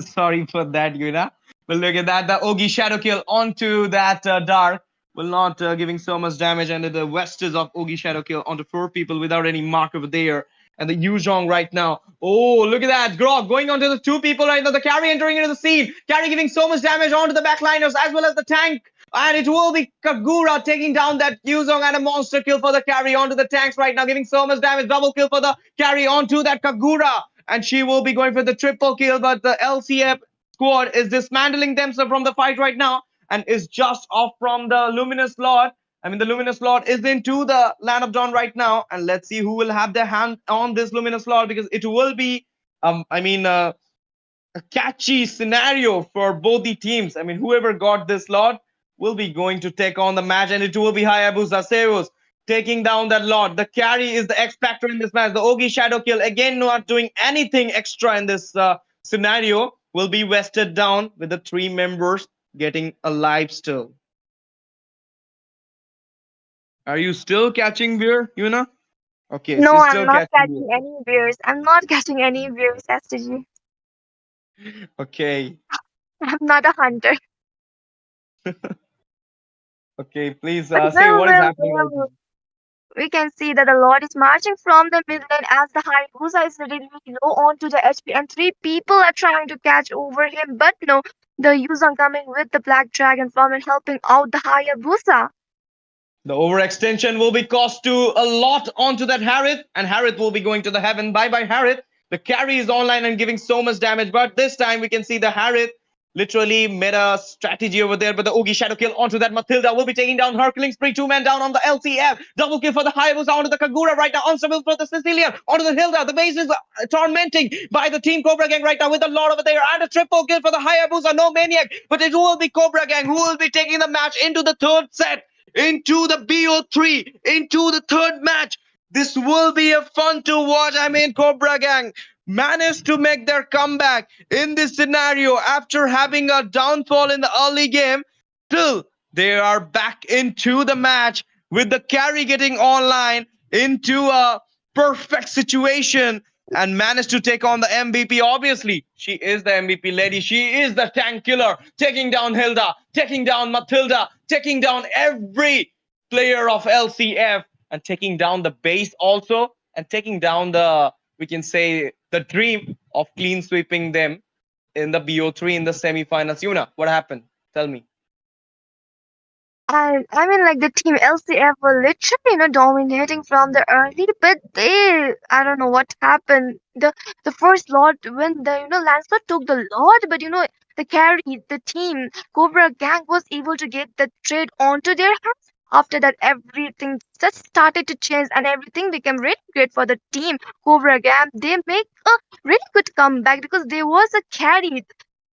Sorry for that, Yuna. But look at that. The Ogi Shadow Kill onto that Dark will not giving so much damage. And the Westers of Ogi Shadow Kill onto 4 people without any mark over there. And the Yuzhong right now. Oh, look at that. Grog going onto the 2 people right now. The carry entering into the scene. Carry giving so much damage onto the backliners as well as the tank. And it will be Kagura taking down that Yuzong and a monster kill for the carry onto the tanks right now, giving so much damage. Double kill for the carry onto that Kagura. And she will be going for the triple kill, but the LCF squad is dismantling themselves from the fight right now and is just off from the Luminous Lord. I mean, the Luminous Lord is into the Land of Dawn right now. And let's see who will have their hand on this Luminous Lord because it will be, a catchy scenario for both the teams. I mean, whoever got this Lord will be going to take on the match, and it will be Hayabusa Seus taking down that Lord. The carry is the X factor in this match. The Ogi Shadow Kill, again, not doing anything extra in this scenario, will be vested down with the 3 members getting alive still. Are you still catching beer, Yuna? Okay, No, she's I'm still not catching beer. catching any bears. I'm not catching any bears, STG. Okay, I'm not a hunter. okay, please But say what is happening right now. we can see that the Lord is marching from the midland as the Hayabusa is really low onto the HP, and 3 people are trying to catch over him. But no, the Yuzong coming with the Black Dragon form and helping out the Hayabusa. The overextension will be cost to a lot onto that Harith, and Harith will be going to the heaven. Bye bye, Harith. The carry is online and giving so much damage, but this time we can see the Harith literally made a strategy over there, but the Oogie Shadow kill onto that Matilda will be taking down her, killing spree. 2 men down on the LCF. Double kill for the Hayabusa onto the Kagura right now. Unstable for the Sicilian onto the Hilda. The base is tormenting by the Team Cobra Gang right now with a lot over there, and a triple kill for the Hayabusa. No Maniac, but it will be Cobra Gang who will be taking the match into the third set, into the BO3, into the third match. This will be a fun to watch. I mean, Cobra Gang managed to make their comeback in this scenario after having a downfall in the early game. Still, they are back into the match with the carry getting online into a perfect situation and managed to take on the MVP. Obviously, she is the MVP lady. She is the tank killer, taking down Hilda, taking down Matilda, taking down every player of LCF, and taking down the base also, and taking down the, we can say, the dream of clean sweeping them in the BO3 in the semifinals. Yuna, what happened? Tell me. I mean, like the team LCF were literally, dominating from the early, but I don't know what happened. The first lot when the Lancelot took the lot, but the carry, the team Cobra Gang was able to get the trade onto their hands. After that, everything just started to change, and everything became really great for the team Cobra Gang. They make a really good comeback because there was a carry.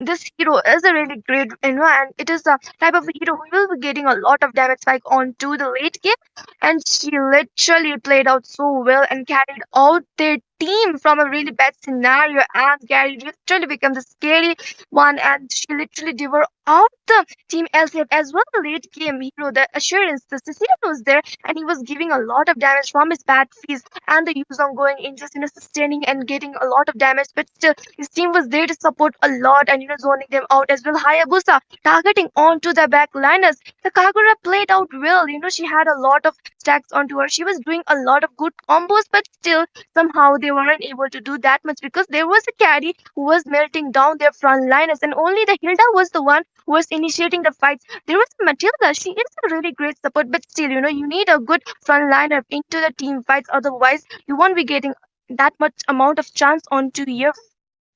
This hero is a really great, and it is a type of hero who will be getting a lot of damage spike onto the late game. And she literally played out so well and carried out their team from a really bad scenario. And Gary literally became the scary one, and she literally devoured out the team LCF as well. The late game hero, the assurance, the Sicilian was there, and he was giving a lot of damage from his bad freeze and the Yuzong going in, just sustaining and getting a lot of damage. But still, his team was there to support a lot and zoning them out as well. Hayabusa targeting onto the backliners. The Kagura played out well. She had a lot of stacks onto her. She was doing a lot of good combos, but still somehow they weren't able to do that much because there was a carry who was melting down their frontliners, and only the Hilda was the one who was initiating the fights. There was Matilda. She is a really great support, but still, you need a good frontliner into the team fights. Otherwise, you won't be getting that much amount of chance onto your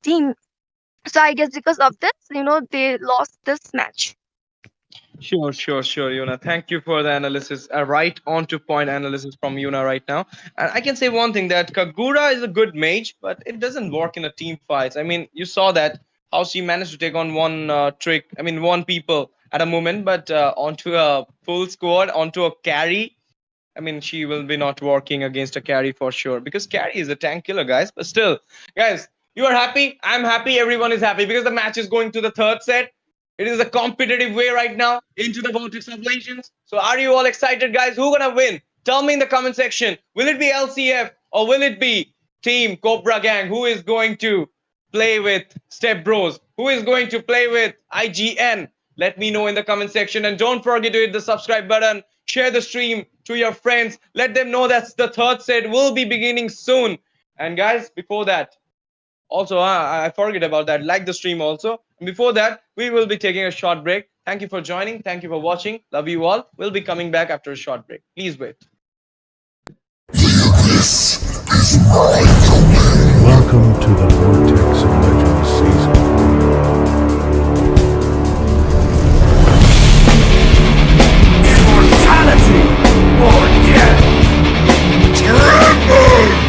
team. So I guess because of this, they lost this match. Sure, Yuna. Thank you for the analysis. A right on to point analysis from Yuna right now. And I can say one thing, that Kagura is a good mage, but it doesn't work in a team fight. I mean, you saw that how she managed to take on one people at a moment, but onto a full squad, onto a carry. I mean, she will be not working against a carry for sure, because carry is a tank killer, guys. But still, guys, you are happy. I'm happy. Everyone is happy because the match is going to the third set. It is a competitive way right now into the Vortex of Legends. So are you all excited, guys? Who gonna win? Tell me in the comment section. Will it be LCF or will it be Team Cobra Gang? Who is going to play with Step Bros? Who is going to play with IGN? Let me know in the comment section. And don't forget to hit the subscribe button. Share the stream to your friends. Let them know that the third set will be beginning soon. And guys, before that, also, I forget about that. Like the stream also. And before that, we will be taking a short break. Thank you for joining. Thank you for watching. Love you all. We'll be coming back after a short break. Please wait. Welcome to the Vortex of Legends season. Immortality or death. Tremble!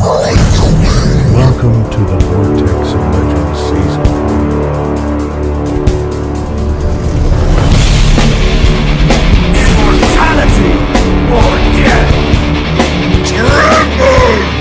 Welcome to the Vortex of Legends season. Immortality or death! Tremble!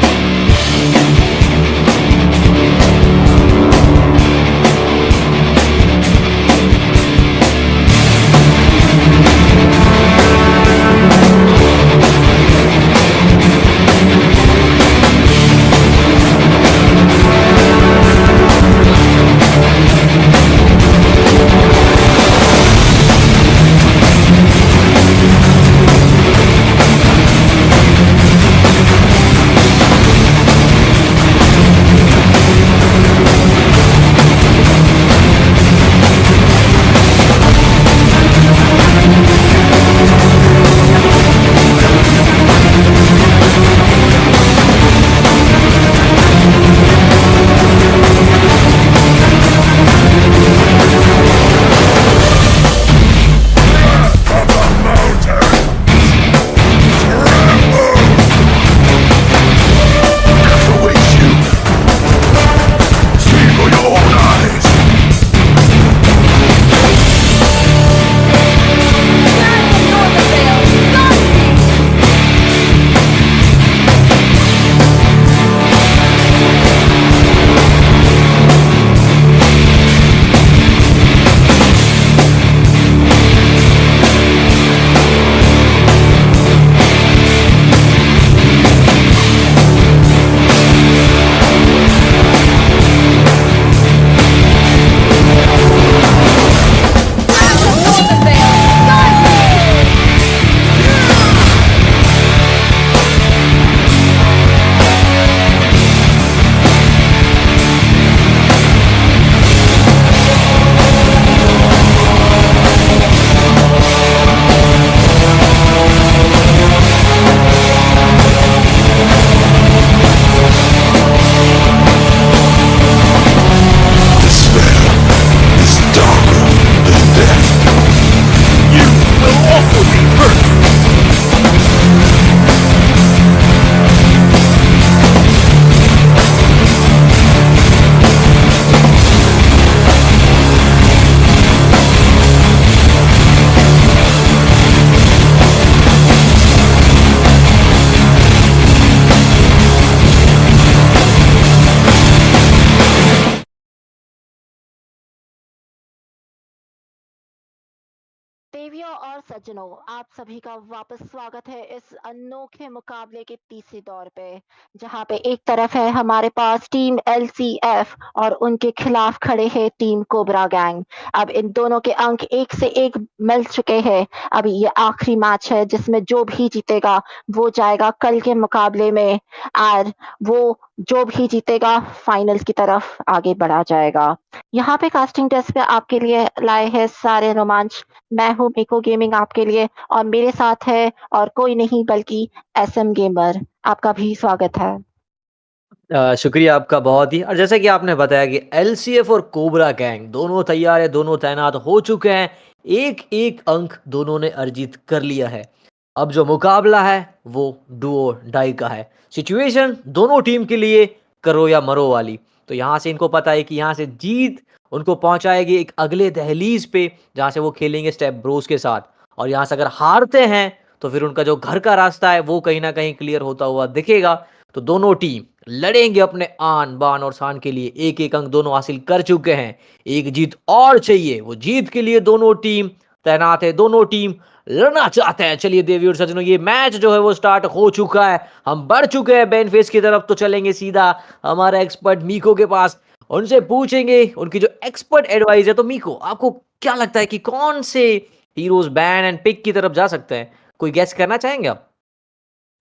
देवियों और सज्जनों, आप सभी का वापस स्वागत है इस अनोखे मुकाबले के तीसरे दौर पे, जहां पे एक तरफ है हमारे पास टीम एलसीएफ और उनके खिलाफ खड़े हैं टीम कोबरा गैंग। अब इन दोनों के अंक एक से एक मिल चुके हैं। अभी ये आखिरी मैच है जिसमें जो भी जीतेगा वो जाएगा कल के मुकाबले में, और वो जो भी जीतेगा फाइनल की तरफ आगे बढ़ा जाएगा। यहाँ पे कास्टिंग टेस्ट पे आपके लिए लाए हैं सारे रोमांच। मैं हूँ मिको गेमिंग आपके लिए, और मेरे साथ है और कोई नहीं बल्कि एसएम गेमर। आपका भी स्वागत है। शुक्रिया आपका बहुत ही। और जैसा कि आपने बताया कि एलसीएफ और कोबरा गैंग दोनों तैयार है, दोनों तैनात हो चुके हैं। एक एक अंक दोनों ने अर्जित कर लिया है। अब जो मुकाबला है वो डुओ डाई का है। सिचुएशन दोनों टीम के लिए करो या मरो वाली। तो यहाँ से इनको पता है कि यहाँ से जीत उनको पहुंचाएगी एक अगले दहलीज पे, जहाँ से वो खेलेंगे स्टेप ब्रोस के साथ। और यहाँ से अगर हारते हैं तो फिर उनका जो घर का रास्ता है वो कहीं ना कहीं क्लियर होता हुआ दिखेगा। तो दोनों टीम लड़ेंगे अपने आन बान और शान के लिए। एक एक अंक दोनों हासिल कर चुके हैं, एक जीत और चाहिए। वो जीत के लिए दोनों टीम तैनात है, दोनों टीम लड़ना चाहते हैं। चलिए देवी और सज्जनों, ये मैच जो है वो स्टार्ट हो चुका है। हम बढ़ चुके हैं बेन फेस की तरफ। तो चलेंगे सीधा हमारा एक्सपर्ट मीको के पास, उनसे पूछेंगे उनकी जो एक्सपर्ट एडवाइस है। तो मीको, आपको क्या लगता है कि कौन से हीरोज बैन एंड पिक की तरफ जा सकते हैं? कोई गेस करना चाहेंगे आप?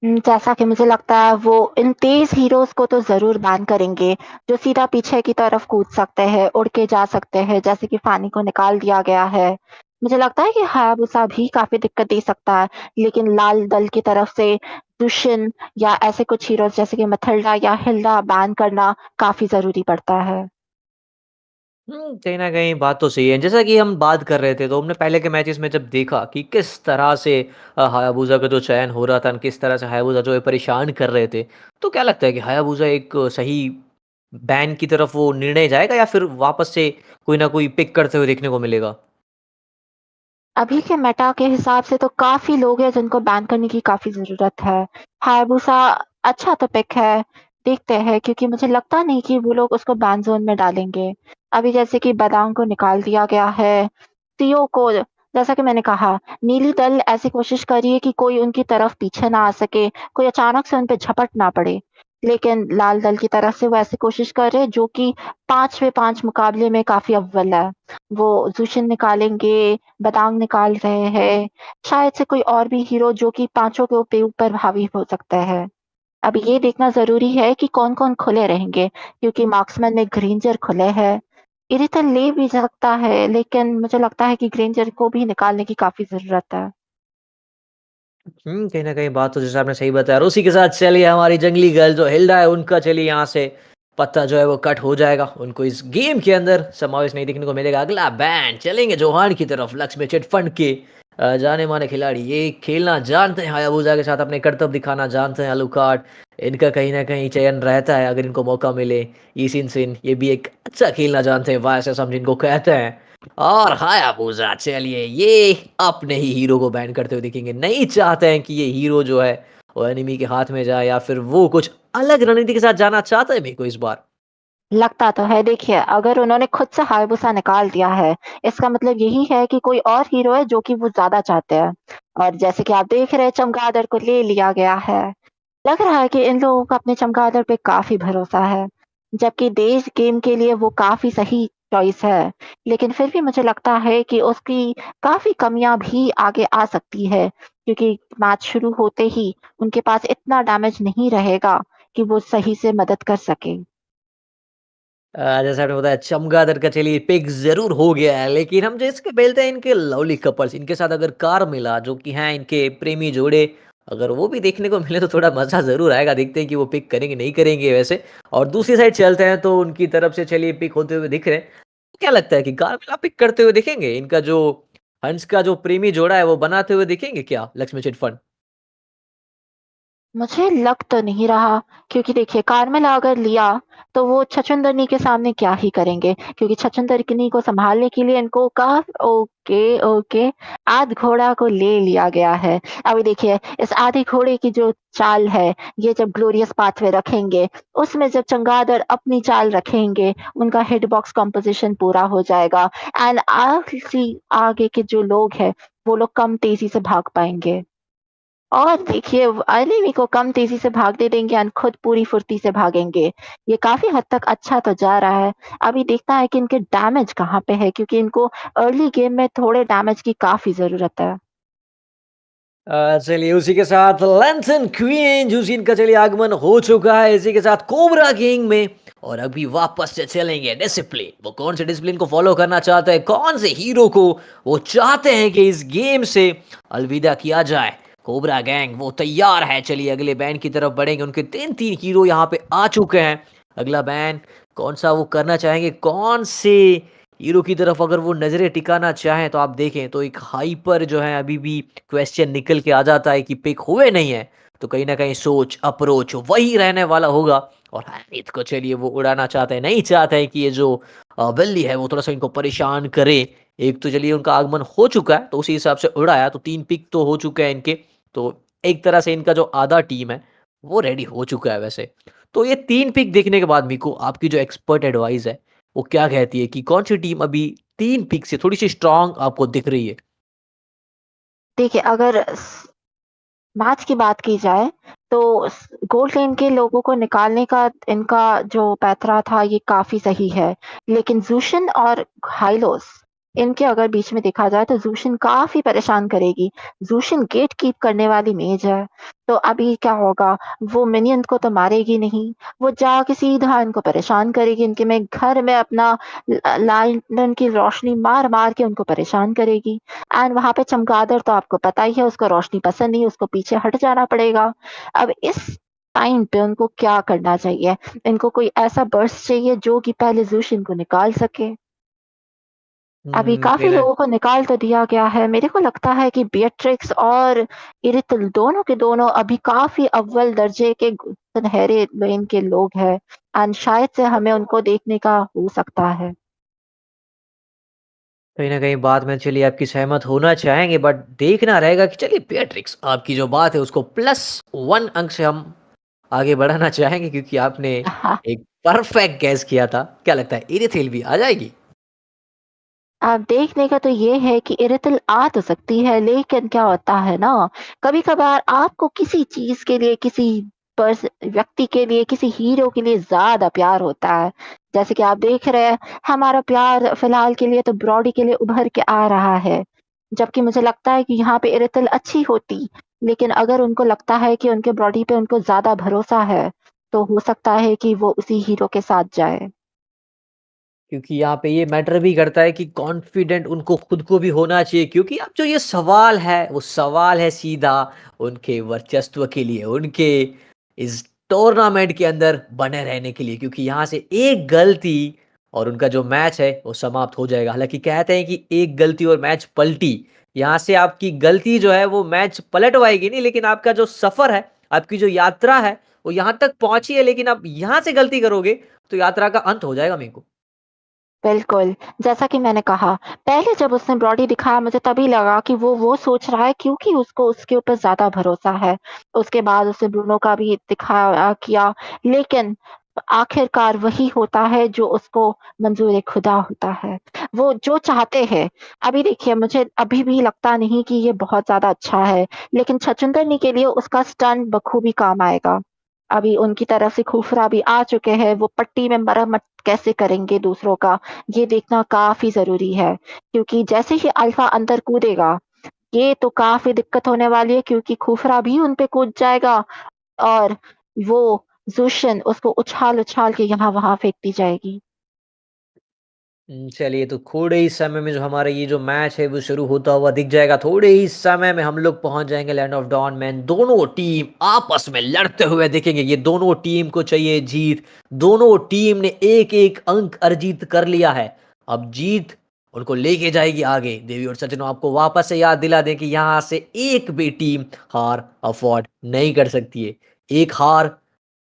जैसा कि मुझे लगता है वो इन तेज हीरोज को तो जरूर बैन करेंगे, जो सीधा पीछे की तरफ कूद सकते हैं, उड़ के जा सकते हैं, जैसे कि फानी को निकाल दिया गया है। मुझे लगता है कि हायाबुसा भी काफी दिक्कत दे सकता है, लेकिन लाल दल की तरफ से दुशिन या ऐसे कुछ हीरोज जैसे कि मथल्डा या हिल्डा बैन करना काफी जरूरी पड़ता है। कहीं न कहीं बात तो सही है। जैसा कि हम बात कर रहे थे, तो हमने पहले के मैचेस में जब देखा कि किस तरह से हायाबुसा का जो चयन हो रहा था, किस तरह से हायाबुसा जो है परेशान कर रहे थे। तो क्या लगता है कि हायाबुसा एक सही बैन की तरफ वो निर्णय जाएगा या फिर वापस से कोई ना कोई पिक करते हुए देखने को मिलेगा? अभी के मेटा के हिसाब से तो काफ़ी लोग हैं जिनको बैन करने की काफ़ी ज़रूरत है। हायाबुसा अच्छा तो पिक है, देखते हैं क्योंकि मुझे लगता नहीं कि वो लोग उसको बैन ज़ोन में डालेंगे। अभी जैसे कि बादाम को निकाल दिया गया है, सीओ को जैसा कि मैंने कहा, नीली दल ऐसी कोशिश कर रही है कि कोई उनकी तरफ पीछे ना आ सके, कोई अचानक से उन पे झपट ना पड़े। लेकिन लाल दल की तरफ से वो ऐसी कोशिश कर रहे हैं जो कि 5 पे 5 मुकाबले में काफ़ी अव्वल है। वो ज़ुशिन निकालेंगे, बादांग निकाल रहे हैं, शायद से कोई और भी हीरो जो कि पाँचों के ऊपर हावी हो सकता है। अब ये देखना ज़रूरी है कि कौन-कौन खुले रहेंगे, क्योंकि मार्क्समैन में ग्रेंजर खुले हैं। इरिथल ले भी सकता है, लेकिन मुझे लगता है कि ग्रेंजर को भी निकालने की काफ़ी ज़रूरत है। कहीं न कहीं बात तो जैसे आपने सही बताया और उसी के साथ चलिए हमारी जंगली गर्ल जो हिल्डा है उनका चलिए यहाँ से पत्ता जो है वो कट हो जाएगा। उनको इस गेम के अंदर समावेश नहीं देखने को मिलेगा। अगला बैन चलेंगे जोहान की तरफ लक्ष्मी चिट फंड के जाने-माने खिलाड़ी। ये खेलना जानते हैं हायाबुसा के साथ अपने करतब दिखाना जानते हैं अलुकार्ड। इनका कहीं न कहीं चयन रहता है अगर इनको मौका मिले। ईसिन सिन ये भी एक अच्छा खेलना जानते हैं वायसस हम जिनको कहते हैं। और हायाबुसा चलिए ये अपने ही हीरो को बैन करते हुए दिखेंगे। नहीं चाहते हैं कि ये हीरो जो है वो एनिमी के हाथ में जाए या फिर वो कुछ अलग रणनीति के साथ जाना चाहते हैं मेरे को इस बार। लगता तो है देखिए, अगर उन्होंने खुद से हायाबुसा निकाल दिया है, इसका मतलब यही है कि कोई और हीरो है जो कि वो ज़्यादा चाहते हैं। और जैसे कि आप देख रहे हैं चमगादड़ को ले लिया गया है। लग रहा है कि इन लोगों का अपने चमगादड़ पे काफ़ी भरोसा है, जबकि देश गेम के लिए वो काफ़ी सही चॉइस है। लेकिन फिर भी मुझे लगता है कि उसकी काफ़ी कमियाँ भी आगे आ सकती है, क्योंकि मैच शुरू होते ही उनके पास इतना डैमेज नहीं रहेगा कि वो सही से मदद कर सकें। जैसा आपने बताया चमगादड़ का चलिए पिक ज़रूर हो गया है, लेकिन हम जिसके खेलते हैं इनके लवली कपल्स इनके साथ अगर कार मिला जो कि हैं इनके प्रेमी जोड़े, अगर वो भी देखने को मिले तो थोड़ा मज़ा ज़रूर आएगा। देखते हैं कि वो पिक करेंगे नहीं करेंगे वैसे। और दूसरी साइड चलते हैं तो उनकी तरफ से चलिए पिक होते हुए दिख रहे हैं। क्या लगता है कि कार मिला पिक करते हुए दिखेंगे? इनका जो हंस का जो प्रेमी जोड़ा है वो बनाते हुए दिखेंगे क्या लक्ष्मी चिट फंड? मुझे लग तो नहीं रहा, क्योंकि देखिए कार्मेला अगर लिया तो वो छछूंदरनी के सामने क्या ही करेंगे, क्योंकि छछूंदरनी को संभालने के लिए इनको का ओके ओके आध घोड़ा को ले लिया गया है। अभी देखिए इस आधे घोड़े की जो चाल है, ये जब ग्लोरियस पाथवे रखेंगे, उसमें जब चंगादड़ अपनी चाल रखेंगे, उनका हिट बॉक्स कंपोजिशन पूरा हो जाएगा। एंड आगे के जो लोग हैं वो लोग कम तेजी से भाग पाएंगे। और देखिए एनिमी को कम तेज़ी से भागने देंगे एंड खुद पूरी फुर्ती से भागेंगे। ये काफ़ी हद तक अच्छा तो जा रहा है। अभी देखना है कि इनके डैमेज कहाँ पे है, क्योंकि इनको अर्ली गेम में थोड़े डैमेज की काफ़ी ज़रूरत है। चलिए उसी के साथ लैंसन क्वीन जूसिन का चलिए आगमन हो चुका है इसी के साथ कोबरा किंग में। और अभी वापस से चलेंगे डिसिप्लिन। वो कौन से डिसिप्लिन को फॉलो करना चाहते हैं कौन से हीरो को वो चाहते हैं कि इस गेम से अलविदा किया जाए। कोबरा गैंग वो तैयार है। चलिए अगले बैंड की तरफ बढ़ेंगे। उनके तीन तीन हीरो यहाँ पे आ चुके हैं। अगला बैंड कौन सा वो करना चाहेंगे कौन से हीरो की तरफ अगर वो नज़रें टिकाना चाहें तो आप देखें तो एक हाइपर जो है अभी भी क्वेश्चन निकल के आ जाता है कि पिक हुए नहीं है। तो कहीं ना कहीं सोच अप्रोच वही रहने वाला होगा। और हामिद को चलिए वो उड़ाना चाहते हैं नहीं चाहते हैं कि ये जो बिल्ली है वो थोड़ा सा इनको परेशान करे। एक तो चलिए उनका आगमन हो चुका है तो उसी हिसाब से उड़ाया तो तीन पिक तो हो चुके हैं इनके। तो एक तरह से इनका जो आधा टीम है वो रेडी हो चुका है वैसे। तो ये तीन पिक देखने के बाद मीको आपकी जो एक्सपर्ट एडवाइस है वो क्या कहती है कि कौन-सी टीम अभी 3 पिक से थोड़ी-सी स्ट्रॉन्ग आपको दिख रही है? देखिए अगर मैच की बात की जाए तो गोल्ड लेन के लोगों को निकालने का इनका जो पैंतरा था ये काफ़ी सही है। लेकिन ज़ुशिन और हाइलोस इनके अगर बीच में देखा जाए तो ज़ुशिन काफ़ी परेशान करेगी। ज़ुशिन गेट कीप करने वाली मेज है। तो अभी क्या होगा, वो मिनियन को तो मारेगी नहीं, वो जाके सीधा इनको परेशान करेगी। इनके में घर में अपना लालटेन की रोशनी मार-मार के उनको परेशान करेगी। एंड वहाँ पे चमगादड़ तो आपको पता ही है उसको रोशनी पसंद नहीं, उसको पीछे हट जाना पड़ेगा। अब इस टाइम पे उनको क्या करना चाहिए? इनको कोई ऐसा बर्स्ट चाहिए जो कि पहले ज़ुशिन को निकाल सके। अभी काफ़ी मेरा लोगों को निकाल तो दिया गया है। मेरे को लगता है कि बेatrix और इरिथल दोनों के दोनों अभी काफ़ी अव्वल दर्जे के सुनहरे लेन के लोग हैं एंड शायद से हमें उनको देखने का हो सकता है। कहीं न कहीं बात में चलिए आपकी सहमत होना चाहेंगे, बट देखना रहेगा कि चलिए बेatrix आपकी जो बात है उसको +1 अंक से हम आगे बढ़ाना चाहेंगे, क्योंकि आपने एक परफेक्ट गेस किया था। क्या लगता है इरिथेल भी आ जाएगी? अब देखने का तो ये है कि इरिथल आ तो सकती है, लेकिन क्या होता है ना, कभी-कभार आपको किसी चीज़ के लिए, किसी व्यक्ति के लिए, किसी हीरो के लिए ज़्यादा प्यार होता है। जैसे कि आप देख रहे हैं, हमारा प्यार फिलहाल के लिए तो ब्रॉडी के लिए उभर के आ रहा है। जबकि मुझे लगता है कि यहाँ पे इरिथल अच्छी होती, लेकिन अगर उनको लगता है कि उनके ब्रॉडी पे उनको ज़्यादा भरोसा है, तो हो सकता है कि वो उसी हीरो के साथ जाए। क्योंकि यहाँ पे ये मैटर भी करता है कि कॉन्फिडेंट उनको खुद को भी होना चाहिए, क्योंकि अब जो ये सवाल है वो सवाल है सीधा उनके वर्चस्व के लिए, उनके इस टूर्नामेंट के अंदर बने रहने के लिए, क्योंकि यहाँ से एक गलती और उनका जो मैच है वो समाप्त हो जाएगा। हालांकि कहते हैं कि एक गलती और मैच पलटी, यहाँ से आपकी गलती जो है वो मैच पलटवाएगी नहीं, लेकिन आपका जो सफर है, आपकी जो यात्रा है वो यहाँ तक पहुंची है, लेकिन आप यहाँ से गलती करोगे तो यात्रा का अंत हो जाएगा। मेरे को बिल्कुल, जैसा कि मैंने कहा, पहले जब उसने बॉडी दिखाया मुझे तभी लगा कि वो सोच रहा है क्योंकि उसको उसके ऊपर ज़्यादा भरोसा है। उसके बाद उसने ब्रूनो का भी दिखाया किया, लेकिन आखिरकार वही होता है जो उसको मंज़ूर-ए-खुदा होता है। वो जो चाहते हैं, अभी देखिए मुझे अभी भी लगता नहीं कि ये बहुत ज़्यादा अच्छा है, लेकिन छछूंदरनी के लिए उसका स्टंट बखूबी काम आएगा। अभी उनकी तरफ से खुफरा भी आ चुके हैं, वो पट्टी में मरम्मत कैसे करेंगे दूसरों का, ये देखना काफ़ी ज़रूरी है, क्योंकि जैसे ही अल्फ़ा अंदर कूदेगा, ये तो काफ़ी दिक्कत होने वाली है क्योंकि खुफरा भी उन पे कूद जाएगा और वो ज़ुशिन उसको उछाल-उछाल के यहाँ-वहाँ फेंकती जाएगी। चलिए, तो थोड़े ही समय में जो हमारा ये जो मैच है वो शुरू होता हुआ दिख जाएगा। थोड़े ही समय में हम लोग पहुंच जाएंगे लैंड ऑफ डॉन में। दोनों टीम आपस में लड़ते हुए दिखेंगे। ये दोनों टीम को चाहिए जीत। दोनों टीम ने एक एक अंक अर्जित कर लिया है। अब जीत उनको लेके जाएगी आगे। देवी और सचिन आपको वापस से याद दिला दें कि यहाँ से एक भी टीम हार अफोर्ड नहीं कर सकती है। एक हार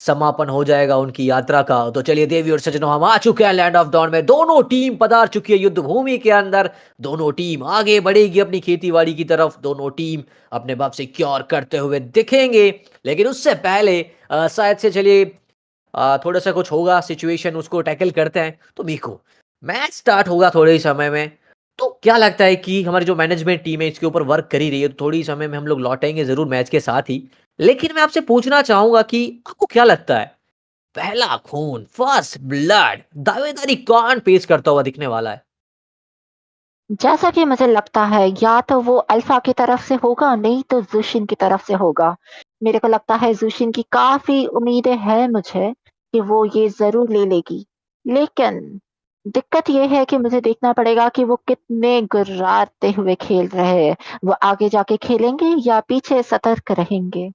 समापन हो जाएगा उनकी यात्रा का। तो चलिए देवी और सज्जनों, हम आ चुके हैं लैंड ऑफ डॉन में। दोनों टीम पधार चुकी है युद्ध भूमि के अंदर। दोनों टीम आगे बढ़ेगी अपनी खेतीबाड़ी की तरफ। दोनों टीम अपने बाप से क्योर करते हुए दिखेंगे, लेकिन उससे पहले शायद से चलिए थोड़ा सा कुछ होगा, सिचुएशन उसको टैकल करते हैं। तो देखो, मैच स्टार्ट होगा थोड़े ही समय में। तो क्या लगता है कि हमारी जो मैनेजमेंट टीम है इसके ऊपर वर्क कर ही रही है, तो थोड़ी ही समय में हम लोग लौटेंगे जरूर मैच के साथ ही। लेकिन मैं आपसे पूछना चाहूंगा कि आपको क्या लगता है, पहला खून, फर्स्ट ब्लड, दावेदारी कौन पेश करता हुआ दिखने वाला है? जैसा कि मुझे लगता है या तो वो अल्फा की तरफ से होगा, नहीं तो ज़ुशिन की तरफ से होगा। मेरे को लगता है ज़ुशिन की काफ़ी उम्मीदें हैं मुझे कि वो ये ज़रूर ले लेगी। लेकिन दिक्कत ये है कि मुझे देखना पड़ेगा कि वो कितने गुर्राते हुए खेल रहे हैं। वो आगे जाके खेलेंगे या पीछे सतर्क रहेंगे?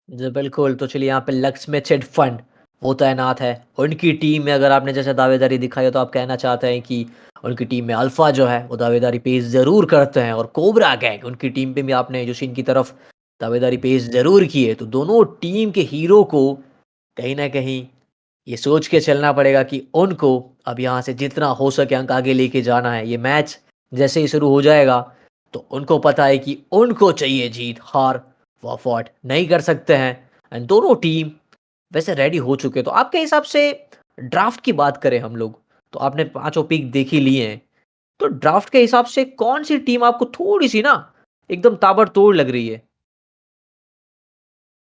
जी बिल्कुल, तो चलिए यहाँ पे लक्ष्मी चिट फंड वो तैनात है। उनकी टीम में अगर आपने जैसे दावेदारी दिखाई हो, तो आप कहना चाहते हैं कि उनकी टीम में अल्फा जो है वो दावेदारी पेश ज़रूर करते हैं, और कोबरा गैंग उनकी टीम पे भी आपने जोशिन की तरफ दावेदारी पेश ज़रूर की है। तो दोनों टीम के हीरो को कहीं न कहीं ये सोच के चलना पड़ेगा कि उनको अब यहाँ से जितना हो सके अंक आगे लेके जाना है। ये मैच जैसे ही शुरू हो जाएगा, तो उनको पता है कि उनको चाहिए जीत, हार वो अफोर्ड नहीं कर सकते हैं। एंड दोनों टीम वैसे रेडी हो चुके हैं। तो आपके हिसाब से ड्राफ्ट की बात करें हम लोग, तो आपने पांचों पिक देख ही लिए हैं। तो ड्राफ्ट के हिसाब से कौन सी टीम आपको थोड़ी सी ना एकदम ताबड़तोड़ लग रही है?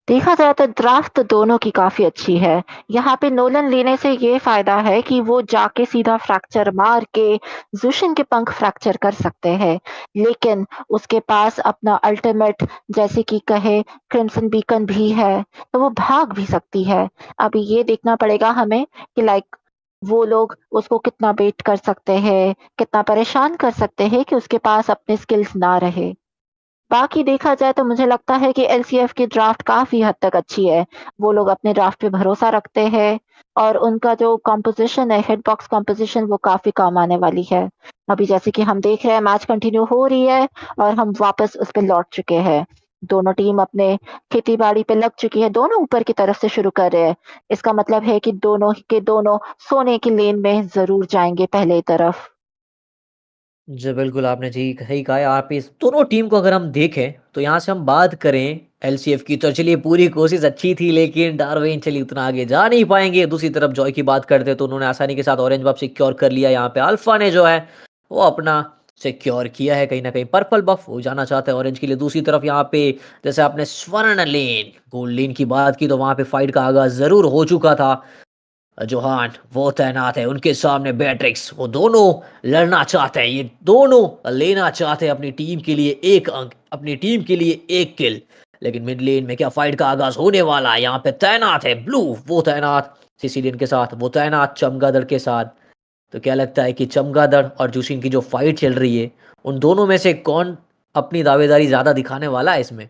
देखा जाए तो ड्राफ्ट तो दोनों की काफ़ी अच्छी है। यहाँ पे नोलन लेने से ये फ़ायदा है कि वो जाके सीधा फ्रैक्चर मार के ज़ुशिन के पंख फ्रैक्चर कर सकते हैं। लेकिन उसके पास अपना अल्टीमेट जैसे कि कहे क्रिम्सन बीकन भी है, तो वो भाग भी सकती है। अभी ये देखना पड़ेगा हमें कि लाइक वो लोग उसको कितना बेट कर सकते हैं, कितना परेशान कर सकते हैं कि उसके पास अपने स्किल्स ना रहे। बाकी देखा जाए तो मुझे लगता है कि एलसीएफ की ड्राफ्ट काफ़ी हद तक अच्छी है। वो लोग अपने ड्राफ्ट पे भरोसा रखते हैं और उनका जो कॉम्पोज़िशन है, हिटबॉक्स कॉम्पोज़िशन वो काफ़ी काम आने वाली है। अभी जैसे कि हम देख रहे हैं मैच कंटिन्यू हो रही है और हम वापस उस पे लौट चुके हैं। दोनों टीम अपने खेती-बाड़ी पे लग चुकी है, दोनों ऊपर की तरफ से शुरू कर रहे हैं। इसका मतलब है कि दोनों के दोनों सोने की लेन में ज़रूर जाएँगे पहले तरफ। जी, बिल्कुल आपने जी सही कहा है। आप इस दोनों टीम को अगर हम देखें, तो यहाँ से हम बात करें एलसीएफ की तो चलिए पूरी कोशिश अच्छी थी लेकिन डार्विन चलिए उतना आगे जा नहीं पाएँगे। दूसरी तरफ जॉय की बात करते हैं तो उन्होंने आसानी के साथ ऑरेंज बफ सिक्योर कर लिया। यहाँ पे अल्फा ने जो है वो अपना सिक्योर किया है कहीं न कहीं पर्पल बफ वो जाना चाहता है ऑरेंज के लिए। दूसरी तरफ यहाँ पे जैसे आपने स्वर्ण लेन, गोल्ड लेन की बात की तो वहाँ पे फाइट का आगाज़ ज़रूर हो चुका था। जोहान वो तैनात है उनके सामने बैट्रिक्स वो दोनों लड़ना चाहते हैं ये दोनों लेना चाहते हैं अपनी टीम के लिए एक अंक अपनी टीम के लिए एक किल लेकिन मिड लेन में क्या फाइट का आगाज होने वाला है यहाँ पे तैनात है ब्लू वो तैनात सिसिलियन के साथ वो तैनात चमगादड़ के साथ तो क्या लगता है कि चमगादड़ और जूसिन की जो फाइट चल रही है उन दोनों में से कौन अपनी दावेदारी ज्यादा दिखाने वाला है इसमें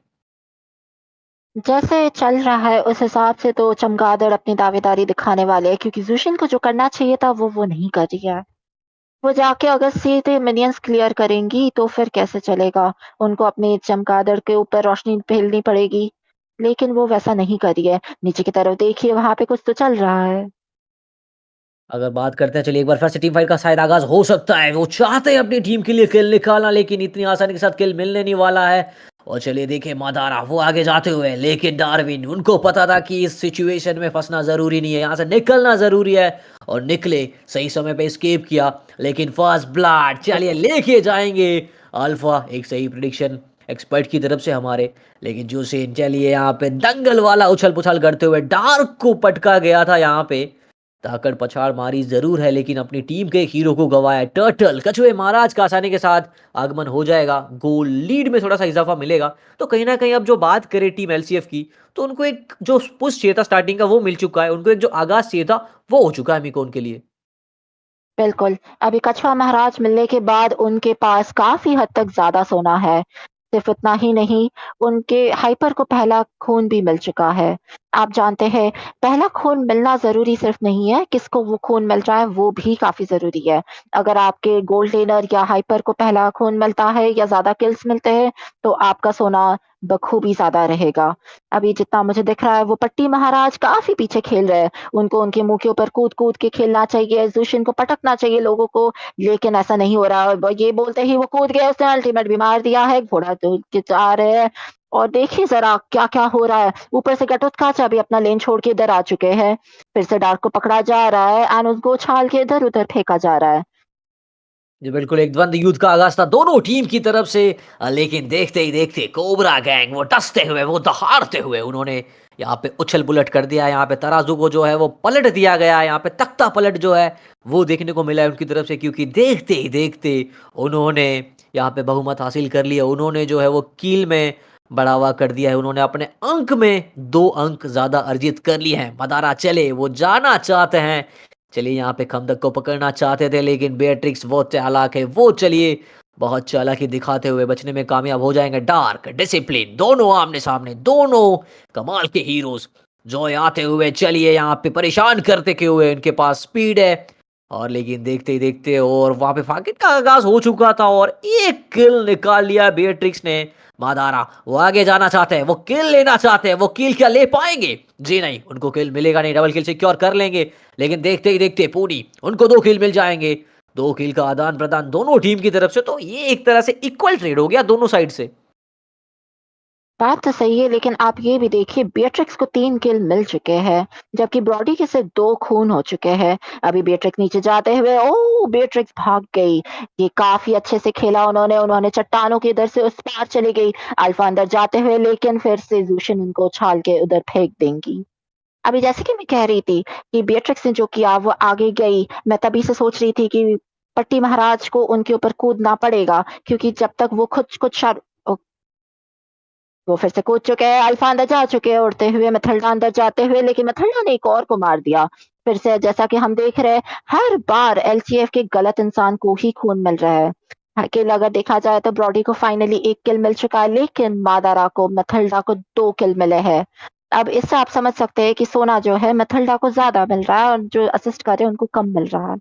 जैसे चल रहा है उस हिसाब से तो चमगादड़ अपनी दावेदारी दिखाने वाले हैं क्योंकि ज़ुशिन को जो करना चाहिए था वो नहीं कर रही है। वो जाके अगर सीधे मिनियंस क्लियर करेंगी तो फिर कैसे चलेगा? उनको अपनी चमगादड़ के ऊपर रोशनी फेलनी पड़ेगी। लेकिन वो वैसा नहीं कर रही है। नीचे की तरफ देखिए वहाँ पे कुछ तो चल रहा है। अगर बात करते हैं चलिए एक बार फिर से टीम फाइट का शायद आगाज हो सकता है वो चाहते हैं अपनी टीम के लिए किल निकालना लेकिन इतनी आसानी के साथ किल मिलने नहीं वाला है और चलिए देखिए मादारा वो आगे जाते हुए लेकिन डार्विन उनको पता था कि इस सिचुएशन में फंसना जरूरी नहीं है यहाँ से निकलना जरूरी है और निकले सही समय पे एस्केप किया लेकिन फर्स्ट ब्लड चलिए लेके जाएंगे अल्फा एक सही प्रिडिक्शन एक्सपर्ट की तरफ से हमारे लेकिन जो सेन चलिए यहाँ पे दंगल वाला उछल पुछल करते हुए डार्क को पटका गया था यहाँ पे ताकड़ पछाड़ मारी जरूर है लेकिन अपनी टीम के एक हीरो को गवाया टर्टल कछुए महाराज का आसानी के साथ आगमन हो जाएगा गोल लीड में थोड़ा सा इजाफा मिलेगा तो कहीं ना कहीं अब जो बात करें टीम एलसीएफ की तो उनको एक जो पुश चाहिए था स्टार्टिंग का वो मिल चुका है उनको एक जो आगाज चाहिए था वो हो चुका है मिको उनके लिए बिल्कुल, अभी कछुआ महाराज मिलने के बाद उनके पास काफ़ी हद तक ज़्यादा सोना है। सिर्फ़ इतना ही नहीं, उनके हाइपर को पहला खून भी मिल चुका है। आप जानते हैं, पहला खून मिलना ज़रूरी सिर्फ़ नहीं है, किसको वो खून मिल रहा है वो भी काफ़ी ज़रूरी है। अगर आपके गोल्ड लेनर या हाइपर को पहला खून मिलता है या ज़्यादा किल्स मिलते हैं, तो आपका सोना बखूबी ज़्यादा रहेगा। अभी जितना मुझे दिख रहा है वो पट्टी महाराज काफ़ी पीछे खेल रहे हैं। उनको उनके मुँह के ऊपर कूद-कूद के खेलना चाहिए, ज़ुशिन को पटकना चाहिए लोगों को, लेकिन ऐसा नहीं हो रहा है। ब ये बोलते ही वो कूद गए, उसने अल्टीमेट भी मार दिया है, घोड़ा तो के जा रहे हैं और देखिए ज़रा क्या-क्या हो रहा है। ऊपर से घटोत्कच भी अपना लेन छोड़ के इधर आ चुके हैं। फिर से डार्क को पकड़ा जा रहा है एंड उसको उछाल के इधर-उधर फेंका जा रहा है। जी बिल्कुल एक द्वंद्व युद्ध का आगाज था दोनों टीम की तरफ से लेकिन देखते ही देखते कोबरा गैंग वो डसते हुए वो दहाड़ते हुए उन्होंने यहाँ पे उछल बुलट कर दिया यहाँ पे तराजू को जो है वो पलट दिया गया यहाँ पे तख्ता पलट जो है वो देखने को मिला है उनकी तरफ से क्योंकि देखते ही देखते उन्होंने यहाँ पे बहुमत हासिल कर लिया उन्होंने जो है वो कील में बढ़ावा कर दिया है उन्होंने अपने अंक में 2 अंक ज्यादा अर्जित कर लिए हैं मदारा चले वो जाना चाहते हैं चलिए यहाँ पे खंदक को पकड़ना चाहते थे लेकिन बेट्रिक्स वो चालाक है वो चलिए बहुत चालाकी दिखाते हुए बचने में कामयाब हो जाएंगे डार्क डिसिप्लिन दोनों आमने सामने दोनों कमाल के हीरोज जो आते हुए चलिए यहाँ पे परेशान करते के हुए इनके पास स्पीड है और लेकिन देखते ही देखते और वहां पे फाकिट का आगाज हो चुका था और एक किल निकाल लिया बेट्रिक्स ने मादारा वो आगे जाना चाहते हैं वो किल लेना चाहते हैं वो किल क्या ले पाएंगे जी नहीं उनको किल मिलेगा नहीं डबल किल सिक्योर कर लेंगे लेकिन देखते ही देखते पूरी उनको 2 किल मिल जाएंगे 2 किल का आदान प्रदान दोनों टीम की तरफ से तो ये एक तरह से इक्वल ट्रेड हो गया दोनों साइड से बात तो सही है लेकिन आप ये भी देखिए बेट्रिक्स को 3 किल मिल चुके हैं, जबकि ब्रॉडी के सिर्फ 2 खून हो चुके हैं। अभी बेट्रिक्स नीचे जाते हुए बेट्रिक्स भाग गई। ये काफ़ी अच्छे से खेला उन्होंने चट्टानों के इधर से उस पार चली गई। अल्फा अंदर जाते हुए लेकिन फिर से ज़ुशिन उनको उछाल के उधर फेंक देंगी। अभी जैसे कि मैं कह रही थी कि बेट्रिक्स ने जो किया वो आगे गई। मैं तभी से सोच रही थी कि पट्टी महाराज को उनके ऊपर कूदना पड़ेगा क्योंकि जब तक वो खुद कुछ वो फिर से कूद चुके हैं, अल्फा अंदर जा चुके हैं उड़ते हुए, मैथिल्डा अंदर जाते हुए लेकिन मैथिल्डा ने एक और को मार दिया। फिर से जैसा कि हम देख रहे हैं, हर बार एलसीएफ के गलत इंसान को ही खून मिल रहा है। किल अगर देखा जाए तो ब्रॉडी को फाइनली 1 किल मिल चुका है, लेकिन मादारा को मैथिल्डा को 2 किल मिले हैं। अब इससे आप समझ सकते हैं कि सोना जो है मैथिल्डा को ज़्यादा मिल रहा है और जो असिस्ट कर रहे हैं उनको कम मिल रहा है।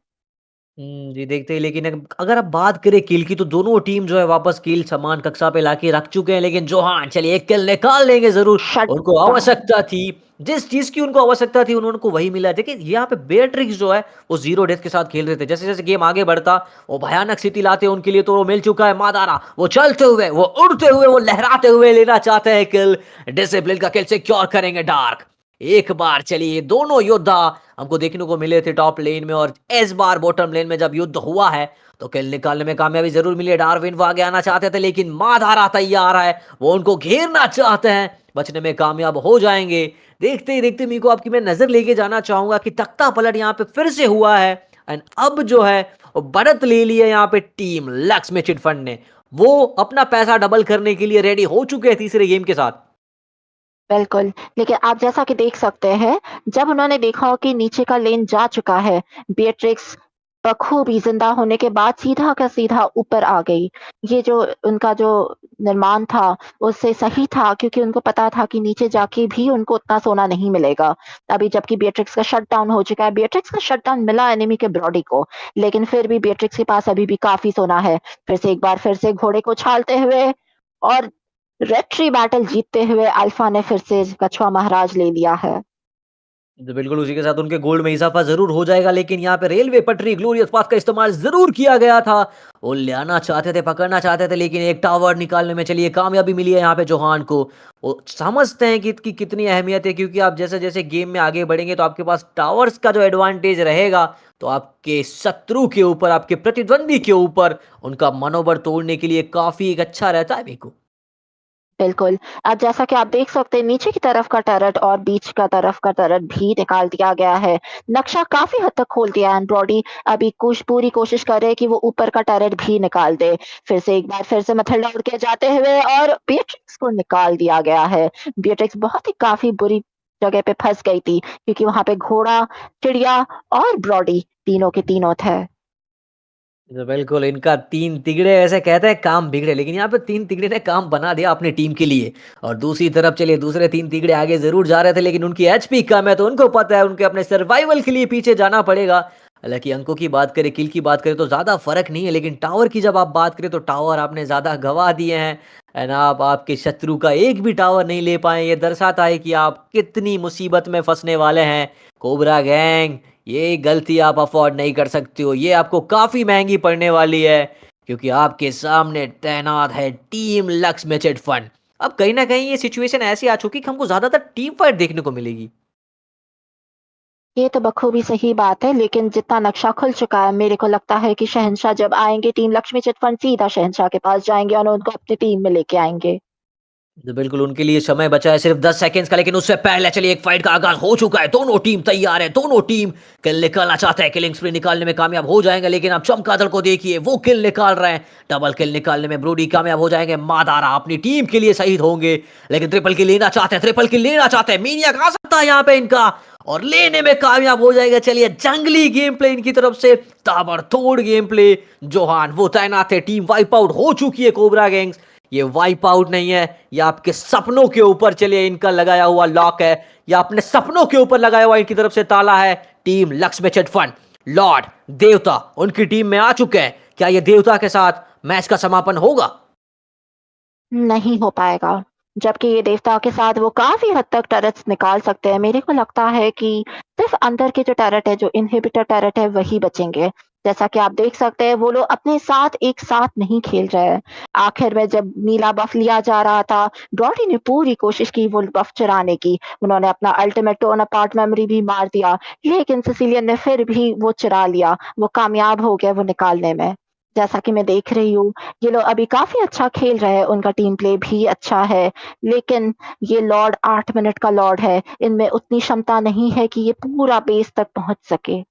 जी देखते हैं, लेकिन अगर आप बात करें किल की तो दोनों टीम जो है वापस किल समान कक्षा पे लाके रख चुके हैं, लेकिन जो हाँ चलिए एक किल निकाल लेंगे जरूर। शट उनको डाउन। आवश्यकता थी, जिस चीज की उनको आवश्यकता थी उनको वही मिला। देखिए यहाँ पे बेट्रिक्स जो है वो जीरो डेथ के साथ खेल रहे थे, जैसे जैसे गेम आगे बढ़ता वो भयानक स्थिति लाते उनके लिए, तो वो मिल चुका है मादारा। वो चलते हुए, वो उड़ते हुए, वो लहराते हुए लेना चाहते हैं किल। डिसिप्लिन का किल सिक्योर करेंगे डार्क। एक बार चलिए दोनों योद्धा हमको देखने को मिले थे टॉप लेन में, और इस बार बॉटम लेन में जब युद्ध हुआ है तो किल निकालने में कामयाबी जरूर मिली है। डार्विन वो आगे आना चाहते थे, लेकिन माधारा तैयार है, वो उनको घेरना चाहते हैं, बचने में कामयाब हो जाएंगे। देखते ही देखते मीको आपकी मैं नजर लेके जाना चाहूंगा कि तख्ता पलट यहाँ पे फिर से हुआ है। एंड अब जो है वो बढ़त ले ली है यहाँ पे टीम लक्ष्मी चिटफंड ने। वो अपना पैसा डबल करने के लिए रेडी हो चुके हैं तीसरे गेम के साथ। बिल्कुल, लेकिन आप जैसा कि देख सकते हैं, जब उन्होंने देखा कि नीचे का लेन जा चुका है, बेट्रिक्स बखूबी ज़िंदा होने के बाद सीधा का सीधा ऊपर आ गई। ये जो उनका जो निर्माण था, उससे सही था क्योंकि उनको पता था कि नीचे जाके भी उनको उतना सोना नहीं मिलेगा। अभी जबकि बेट्रिक्स का शटडाउन हो चुका है, बेट्रिक्स का शटडाउन मिला एनिमी के बॉडी को, लेकिन फिर भी बेट्रिक्स के पास अभी भी काफ़ी सोना है। फिर से एक बार फिर से घोड़े को उछालते हुए और रेट्री बैटल जीतते हुए अल्फा ने फिर से कछुआ महाराज ले लिया है। तो बिल्कुल उसी के साथ उनके गोल्ड में इजाफा जरूर हो जाएगा, लेकिन यहाँ पे रेलवे पटरी ग्लोरियस पाथ का इस्तेमाल जरूर किया गया था। वो लेना चाहते थे, पकड़ना चाहते थे, लेकिन एक टावर निकालने में चलिए कामयाबी मिली है यहाँ पे जोहान को। वो समझते हैं कि इसकी कितनी अहमियत है, क्योंकि आप जैसे जैसे गेम में आगे बढ़ेंगे तो आपके पास टावर्स का जो एडवांटेज रहेगा, तो आपके शत्रु के ऊपर, आपके प्रतिद्वंदी के ऊपर उनका मनोबल तोड़ने के लिए काफी एक अच्छा रहता है मेको। बिल्कुल, अब जैसा कि आप देख सकते हैं नीचे की तरफ का टर्रेट और बीच का तरफ का टर्रेट भी निकाल दिया गया है। नक्शा काफ़ी हद तक खोल दिया है एंड्रोडी, अभी पूरी कोशिश कर रहे हैं कि वो ऊपर का टर्रेट भी निकाल दे। फिर से एक बार फिर से मैथिल्डा उड़ के जाते हुए और बेट्रिक्स को निकाल दिया गया है। बेट्रिक्स बहुत ही काफ़ी बुरी जगह पे फँस गई थी क्योंकि वहाँ पे घोड़ा, चिड़िया और ब्रॉडी तीनों के तीनों थे। तो बिल्कुल इनका तीन तिगड़े ऐसे कहते हैं काम बिगड़े, लेकिन यहाँ पे तीन तिगड़े ने काम बना दिया अपनी टीम के लिए। और दूसरी तरफ चलिए दूसरे तीन तिगड़े आगे जरूर जा रहे थे, लेकिन उनकी एचपी कम है, तो उनको पता है उनके अपने सर्वाइवल के लिए पीछे जाना पड़ेगा। हालांकि अंकों की बात करें, किल की बात करें तो ज्यादा फर्क नहीं है, लेकिन टावर की जब आप बात करें तो टावर आपने ज्यादा गवा दिए हैं। एंड आप आपके शत्रु का एक भी टावर नहीं ले पाए, ये दर्शाता है कि आप कितनी मुसीबत में फंसने वाले हैं। कोबरा गैंग, ये गलती आप अफोर्ड नहीं कर सकते हो, ये आपको काफी महंगी पड़ने वाली है, क्योंकि आपके सामने तैनात है टीम लक्स में चिट फंड। अब कहीं ना कहीं ये सिचुएशन ऐसी आ चुकी कि हमको ज्यादातर टीम फाइट देखने को मिलेगी। ये तो बखूबी सही बात है, लेकिन जितना नक्शा खुल चुका है, मेरे को लगता है कि शहंशाह जब आएँगे टीम लक्ष्मी चिट फंड सीधा शहंशाह के पास जाएँगे और उनको अपनी टीम में लेके आएँगे। तो बिल्कुल उनके लिए समय बचा है सिर्फ 10 सेकंड्स का, लेकिन उससे पहले चलिए एक फाइट का आगाज हो चुका है। दोनों टीम तैयार है, दोनों टीम किल निकालना चाहते हैं, किलिंग स्प्री निकालने में कामयाब हो जाएंगे। लेकिन अब चमगादड़ को देखिए, वो किल निकाल रहे हैं, डबल किल निकालने में ब्रोडी कामयाब हो जाएंगे, मादारा अपनी टीम के लिए शहीद होंगे। लेकिन ट्रिपल किल लेना चाहते हैं, ट्रिपल किल लेना चाहते हैं, मीनिया आ सकता है यहाँ पे इनका, और लेने में कामयाब हो जाएगा। चलिए जंगली गेम प्ले इनकी तरफ से, ताबड़तोड़ गेम प्ले। जोहान वो तैनात है, टीम वाइप आउट हो चुकी है कोबरा गैंग्स। ये वाइप आउट नहीं है, ये आपके सपनों के ऊपर चलिए इनका लगाया हुआ लॉक है, या अपने सपनों के ऊपर लगाया हुआ इनकी तरफ से ताला है। Team Lakshmi chit fund, Lord देवता उनकी टीम में आ चुके हैं। क्या ये देवता के साथ मैच का समापन होगा? नहीं हो पाएगा। जबकि ये देवता के साथ वो काफ़ी हद तक टर्रेट्स निकाल सकते हैं। मेरे को लगता है कि सिर्फ़ अंदर के जो टर्रेट है, जो इन्हिबिटर टर्रेट है, वही बचेंगे। जैसा कि आप देख सकते हैं, वो लोग अपने साथ एक साथ नहीं खेल रहे हैं। आखिर में जब नीला बफ लिया जा रहा था, ब्रॉडी ने पूरी कोशिश की वो बफ चुराने की। उन्होंने अपना अल्टीमेट टोन अपार्ट मेमोरी भी मार दिया, लेकिन सिसिलियन ने फिर भी वो चुरा लिया। वो कामयाब हो गए वो निकालने में। जैसा कि मैं देख रही हूँ, ये लोग अभी काफ़ी अच्छा खेल रहे हैं, उनका टीम प्ले भी अच्छा है, लेकिन ये लॉर्ड 8 मिनट का लॉर्ड है, इनमें उतनी क्षमता नहीं है कि ये पूरा बेस तक पहुँच सके।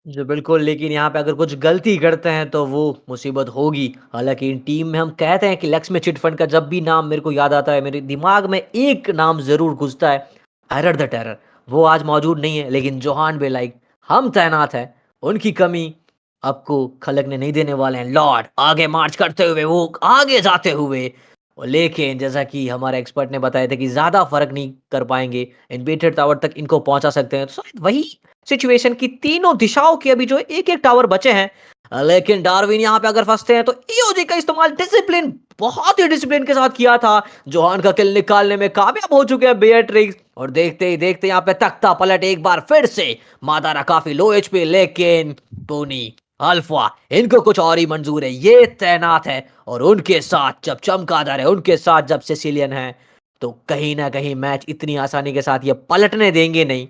जो बिल्कुल, लेकिन यहाँ पे अगर कुछ गलती करते हैं तो वो मुसीबत होगी। हालांकि इन टीम में हम कहते हैं कि लक्ष्मी चिट फंड का जब भी नाम मेरे को याद आता है, मेरे दिमाग में एक नाम जरूर घुसता है, एरर द टेरर। वो आज मौजूद नहीं है, लेकिन जोहान बेलाइक हम तैनात हैं, उनकी कमी आपको खलकने नहीं देने वाले हैं। लॉर्ड आगे मार्च करते हुए, वो आगे जाते हुए, और लेकिन जैसा कि हमारे एक्सपर्ट ने बताया था कि ज़्यादा फ़र्क नहीं कर पाएँगे, इन्वेटेड टावर तक इनको पहुँचा सकते हैं। तो शायद वही सिचुएशन की तीनों दिशाओं के अभी जो एक-एक टावर बचे हैं। लेकिन डार्विन यहाँ पे अगर फँसते हैं तो ईओजी का इस्तेमाल डिसिप्लिन, बहुत ही डिसिप्लिन के साथ किया था। जोहान का किल निकालने में कामयाब हो चुके हैं बेयरट्रिक्स, और देखते ही देखते यहाँ पे तख्ता पलट एक बार फिर से। मादारा काफ़ी लो एचपी, लेकिन टोनी, अल्फा, इनको कुछ और ही मंजूर है। ये तैनात है, और उनके साथ जब चमगादड़ है, उनके साथ जब सिसिलियन है, तो कहीं ना कहीं मैच इतनी आसानी के साथ ये पलटने देंगे नहीं।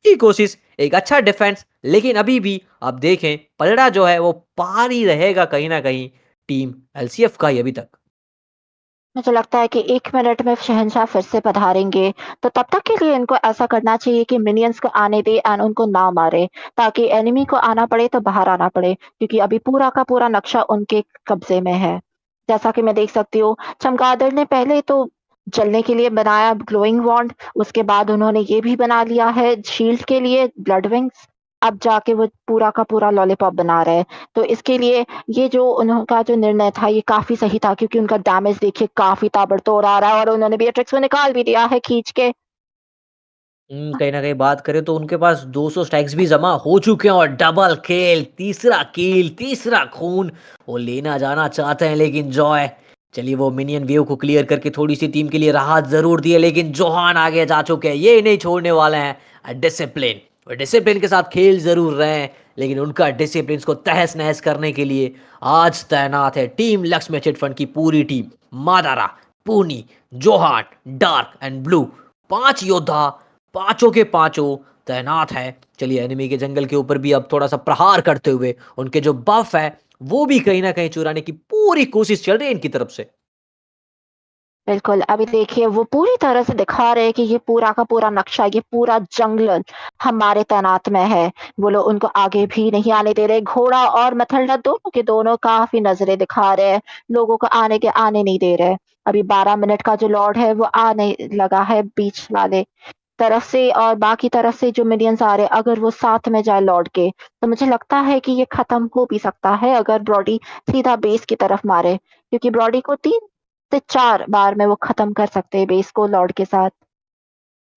की कोशिश, एक अच्छा डिफेंस, लेकिन अभी भी आप देखें पलड़ा जो है वो पार ही रहेगा कहीं ना कहीं टीम एलसीएफ का ही अभी तक। मुझे लगता है कि 1 मिनट में शहंशाह फिर से पधारेंगे, तो तब तक के लिए इनको ऐसा करना चाहिए कि मिनियंस को आने दें एंड उनको ना मारे, ताकि एनिमी को आना पड़े तो बाहर आना पड़े, क्योंकि अभी पूरा का पूरा नक्शा उनके कब्जे में है। जैसा कि मैं देख सकती हूँ, चमगादड़ ने पहले तो जलने के लिए बनाया ग्लोइंग वॉन्ड, उसके बाद उन्होंने ये भी बना लिया है शील्ड के लिए ब्लड विंग्स, अब जाके वो पूरा का पूरा लॉलीपॉप बना रहे हैं। तो इसके लिए ये जो उनका जो निर्णय था ये काफ़ी सही था, क्योंकि उनका डैमेज देखिए काफ़ी ताबड़तोड़ आ रहा है और उन्होंने बेट्रिक्स को निकाल भी दिया है खींच के। कहीं न कहीं बात करें तो उनके पास 200 स्टैक्स भी जमा हो चुके हैं, और डबल किल, तीसरा खून वो लेना जाना चाहते हैं, लेकिन जॉय, चलिए वो मिनियन वेव को क्लियर करके थोड़ी-सी टीम के लिए राहत ज़रूर दी है, लेकिन जोहान आगे जा चुके हैं, ये नहीं छोड़ने वाले हैं। डिसिप्लिन, वो डिसिप्लिन के साथ खेल ज़रूर रहे हैं, लेकिन उनका डिसिप्लिन को तहस-नहस करने के लिए आज तैनात है टीम लक्ष्मी चिट फंड की पूरी टीम। मादारा, पूनी, जोहान, डार्क एंड ब्लू, 5 योद्धा, पांचों के पांचों तैनात हैं। चलिए एनिमी के जंगल के ऊपर भी अब थोड़ा सा प्रहार करते हुए उनके जो बफ है वो भी कहीं ना कहीं चुराने की पूरी कोशिश चल रही है इनकी तरफ से। बिल्कुल, अभी देखिए वो पूरी तरह से दिखा रहे हैं कि ये पूरा का पूरा नक्शा, ये पूरा जंगल हमारे तैनात में है। वो लोग उनको आगे भी नहीं आने दे रहे। घोड़ा और मथल्डा दोनों के दोनों काफ़ी नज़रें दिखा रहे हैं, लोगों को आने नहीं दे रहे। अभी 12 मिनट का जो लॉर्ड है वो आने लगा है बीच वाले तरफ से, और बाकी तरफ से जो मिनियंस आ रहे हैं, अगर वो साथ में जाए लॉर्ड के, तो मुझे लगता है कि ये खत्म हो भी सकता है अगर ब्रॉडी सीधा बेस की तरफ मारे, क्योंकि ब्रॉडी को 3 से 4 बार में वो खत्म कर सकते हैं बेस को लॉर्ड के साथ।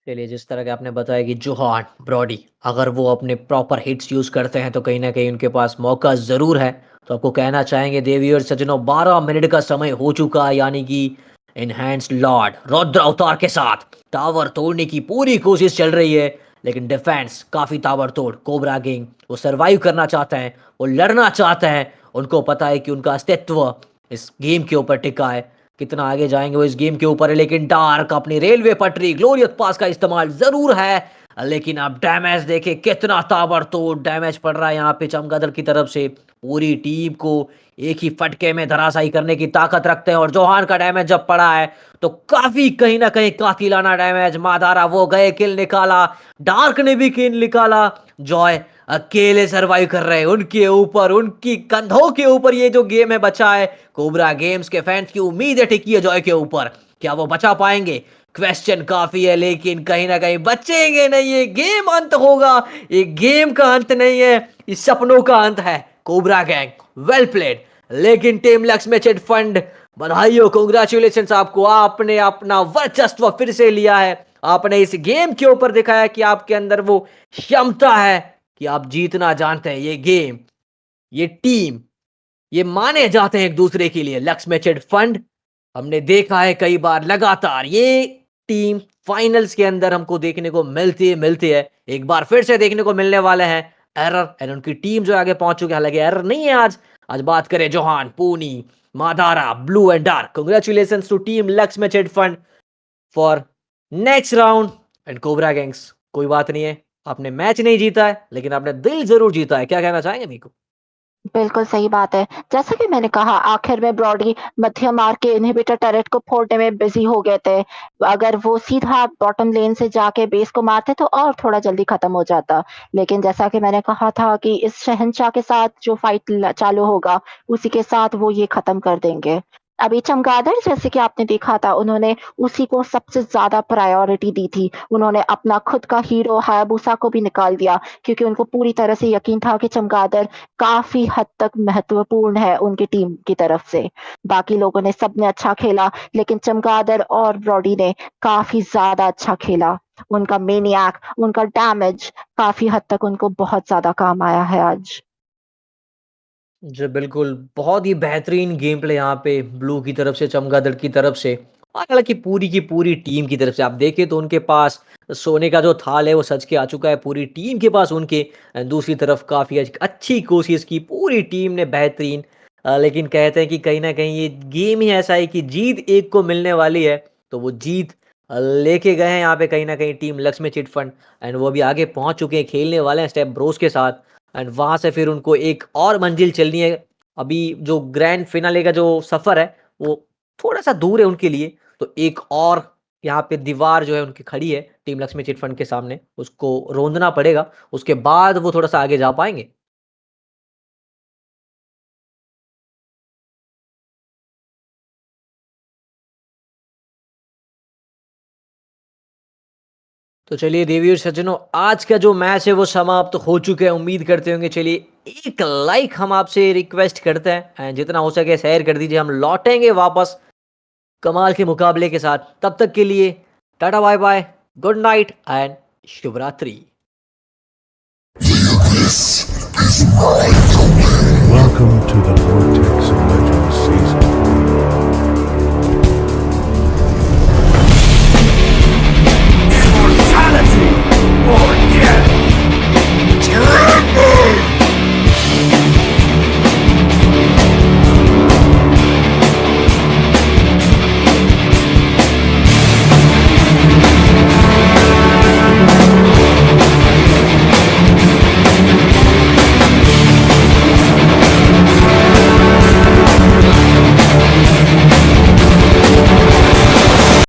चलिए जिस तरह के आपने बताया कि जोहान, ब्रॉडी, अगर वो अपने प्रॉपर हिट्स यूज़ करते हैं तो कहीं ना कहीं उनके पास मौका ज़रूर है। तो आपको कहना चाहेंगे देवी और सज्जनों, 12 मिनट का समय हो चुका है, यानी कि इनहैंस्ड लॉर्ड रौद्र अवतार के साथ टावर तोड़ने की पूरी कोशिश चल रही है, लेकिन डिफेंस काफ़ी ताबड़तोड़। कोबरा गैंग वो सरवाइव करना चाहते हैं, वो लड़ना चाहते हैं, उनको पता है कि उनका अस्तित्व इस गेम के ऊपर टिका है। कितना आगे जाएंगे वो इस गेम के ऊपर है, लेकिन डार्क अपनी रेलवे पटरी ग्लोरियस पास का इस्तेमाल जरूर है, लेकिन अब डैमेज देखे कितना ताबड़तोड़ डैमेज पड़ रहा है यहाँ पे चमगादड़ की तरफ से। पूरी टीम को एक ही फटके में धराशायी करने की ताकत रखते हैं, और जोहान का डैमेज जब पड़ा है तो काफी कहीं ना कहीं कातिलाना डैमेज। मादारा वो गए, किल निकाला, डार्क ने भी किल निकाला। जॉय अकेले सरवाइव कर रहे हैं, उनके ऊपर, उनकी कंधों के ऊपर ये जो गेम है बचा है। कोबरा गेम्स के फैंस की उम्मीद है टिकी है जॉय के ऊपर, क्या वो बचा पाएंगे? क्वेश्चन काफी है, लेकिन कहीं ना कहीं बचेंगे नहीं। ये गेम अंत होगा, ये गेम का अंत नहीं है, इस सपनों का अंत है। कोबरा गैंग वेल प्लेड, लेकिन टीम लक्ष्मी चिट फंड, बधाइयों, कांग्रेचुलेशन आपको, आपने अपना वर्चस्व फिर से लिया है। आपने इस गेम के ऊपर दिखाया कि आपके अंदर वो क्षमता है कि आप जीतना जानते हैं ये गेम, ये टीम, ये माने जाते हैं एक दूसरे के लिए। लक्स मैचेड फंड हमने देखा है कई बार लगातार, ये टीम फाइनल्स के अंदर हमको देखने को मिलती है, एक बार फिर से देखने को मिलने वाले हैं। एरर एंड उनकी टीम जो आगे पहुंच चुकी है, हालांकि एरर नहीं है आज। आज बात करें Johan, Pooni, Madara, Blue and Dark, congratulation to team Lux matched fund for next round. And Cobra gangs, कोई बात नहीं है, आपने मैच नहीं जीता है, लेकिन आपने दिल जरूर जीता है। क्या कहना चाहेंगे मीको? बिल्कुल सही बात है। जैसा कि मैंने कहा, आखिर में ब्रॉडी मध्यम मार्ग के इन्हिबिटर टरेट को फोड़ने में बिज़ी हो गए थे। अगर वो सीधा बॉटम लेन से जाके बेस को मारते तो और थोड़ा जल्दी खत्म हो जाता। लेकिन जैसा कि मैंने कहा था कि इस शहंशाह के साथ जो फाइट चालू होगा, उसी के साथ वो ये खत्म कर देंगे। अभी चमगादड़ जैसे कि आपने देखा था, उन्होंने उसी को सबसे ज़्यादा प्रायोरिटी दी थी। उन्होंने अपना खुद का हीरो हायाबुसा को भी निकाल दिया क्योंकि उनको पूरी तरह से यकीन था कि चमगादड़ काफ़ी हद तक महत्वपूर्ण है उनकी टीम की तरफ से। बाकी लोगों ने सबने अच्छा खेला, लेकिन चमगादड़ और ब्रॉडी ने काफ़ी ज़्यादा अच्छा खेला। उनका मेनिएक, उनका डैमेज काफ़ी हद तक उनको बहुत ज़्यादा काम आया है आज। जी, बिल्कुल। बहुत ही बेहतरीन गेम प्ले यहाँ पे ब्लू की तरफ से, चमगादड़ की तरफ से और हालाँकि पूरी की पूरी टीम की तरफ से। आप देखें तो उनके पास सोने का जो थाल है वो सज के आ चुका है पूरी टीम के पास उनके। दूसरी तरफ काफ़ी अच्छी कोशिश की पूरी टीम ने बेहतरीन। लेकिन कहते हैं कि कहीं न कहीं ये गेम ही ऐसा है कि जीत एक को मिलने वाली है, तो वो जीत लेके गए हैं यहाँ पे कहीं न कहीं team Lakshmi chit fund and वो अभी आगे पहुँच चुके हैं, खेलने वाले हैं स्टेप ब्रोस के साथ। एंड वहाँ से फिर उनको एक और मंजिल चलनी है। अभी जो ग्रैंड फिनाले का जो सफ़र है, वो थोड़ा-सा दूर है उनके लिए, तो एक और यहाँ पे दीवार जो है उनकी खड़ी है टीम लक्ष्मी चिट फंड के सामने, उसको रोंदना पड़ेगा, उसके बाद वो थोड़ा-सा आगे जा पाएँगे। तो चलिए देवी और सज्जनों, आज का जो मैच है वो समाप्त हो चुका है। उम्मीद करते होंगे। चलिए एक लाइक हम आपसे रिक्वेस्ट करते हैं एंड जितना हो सके शेयर कर दीजिए। हम लौटेंगे वापस कमाल के मुकाबले के साथ। तब तक के लिए tata bye bye, good night and शुभ रात्रि। Welcome to the Vortex.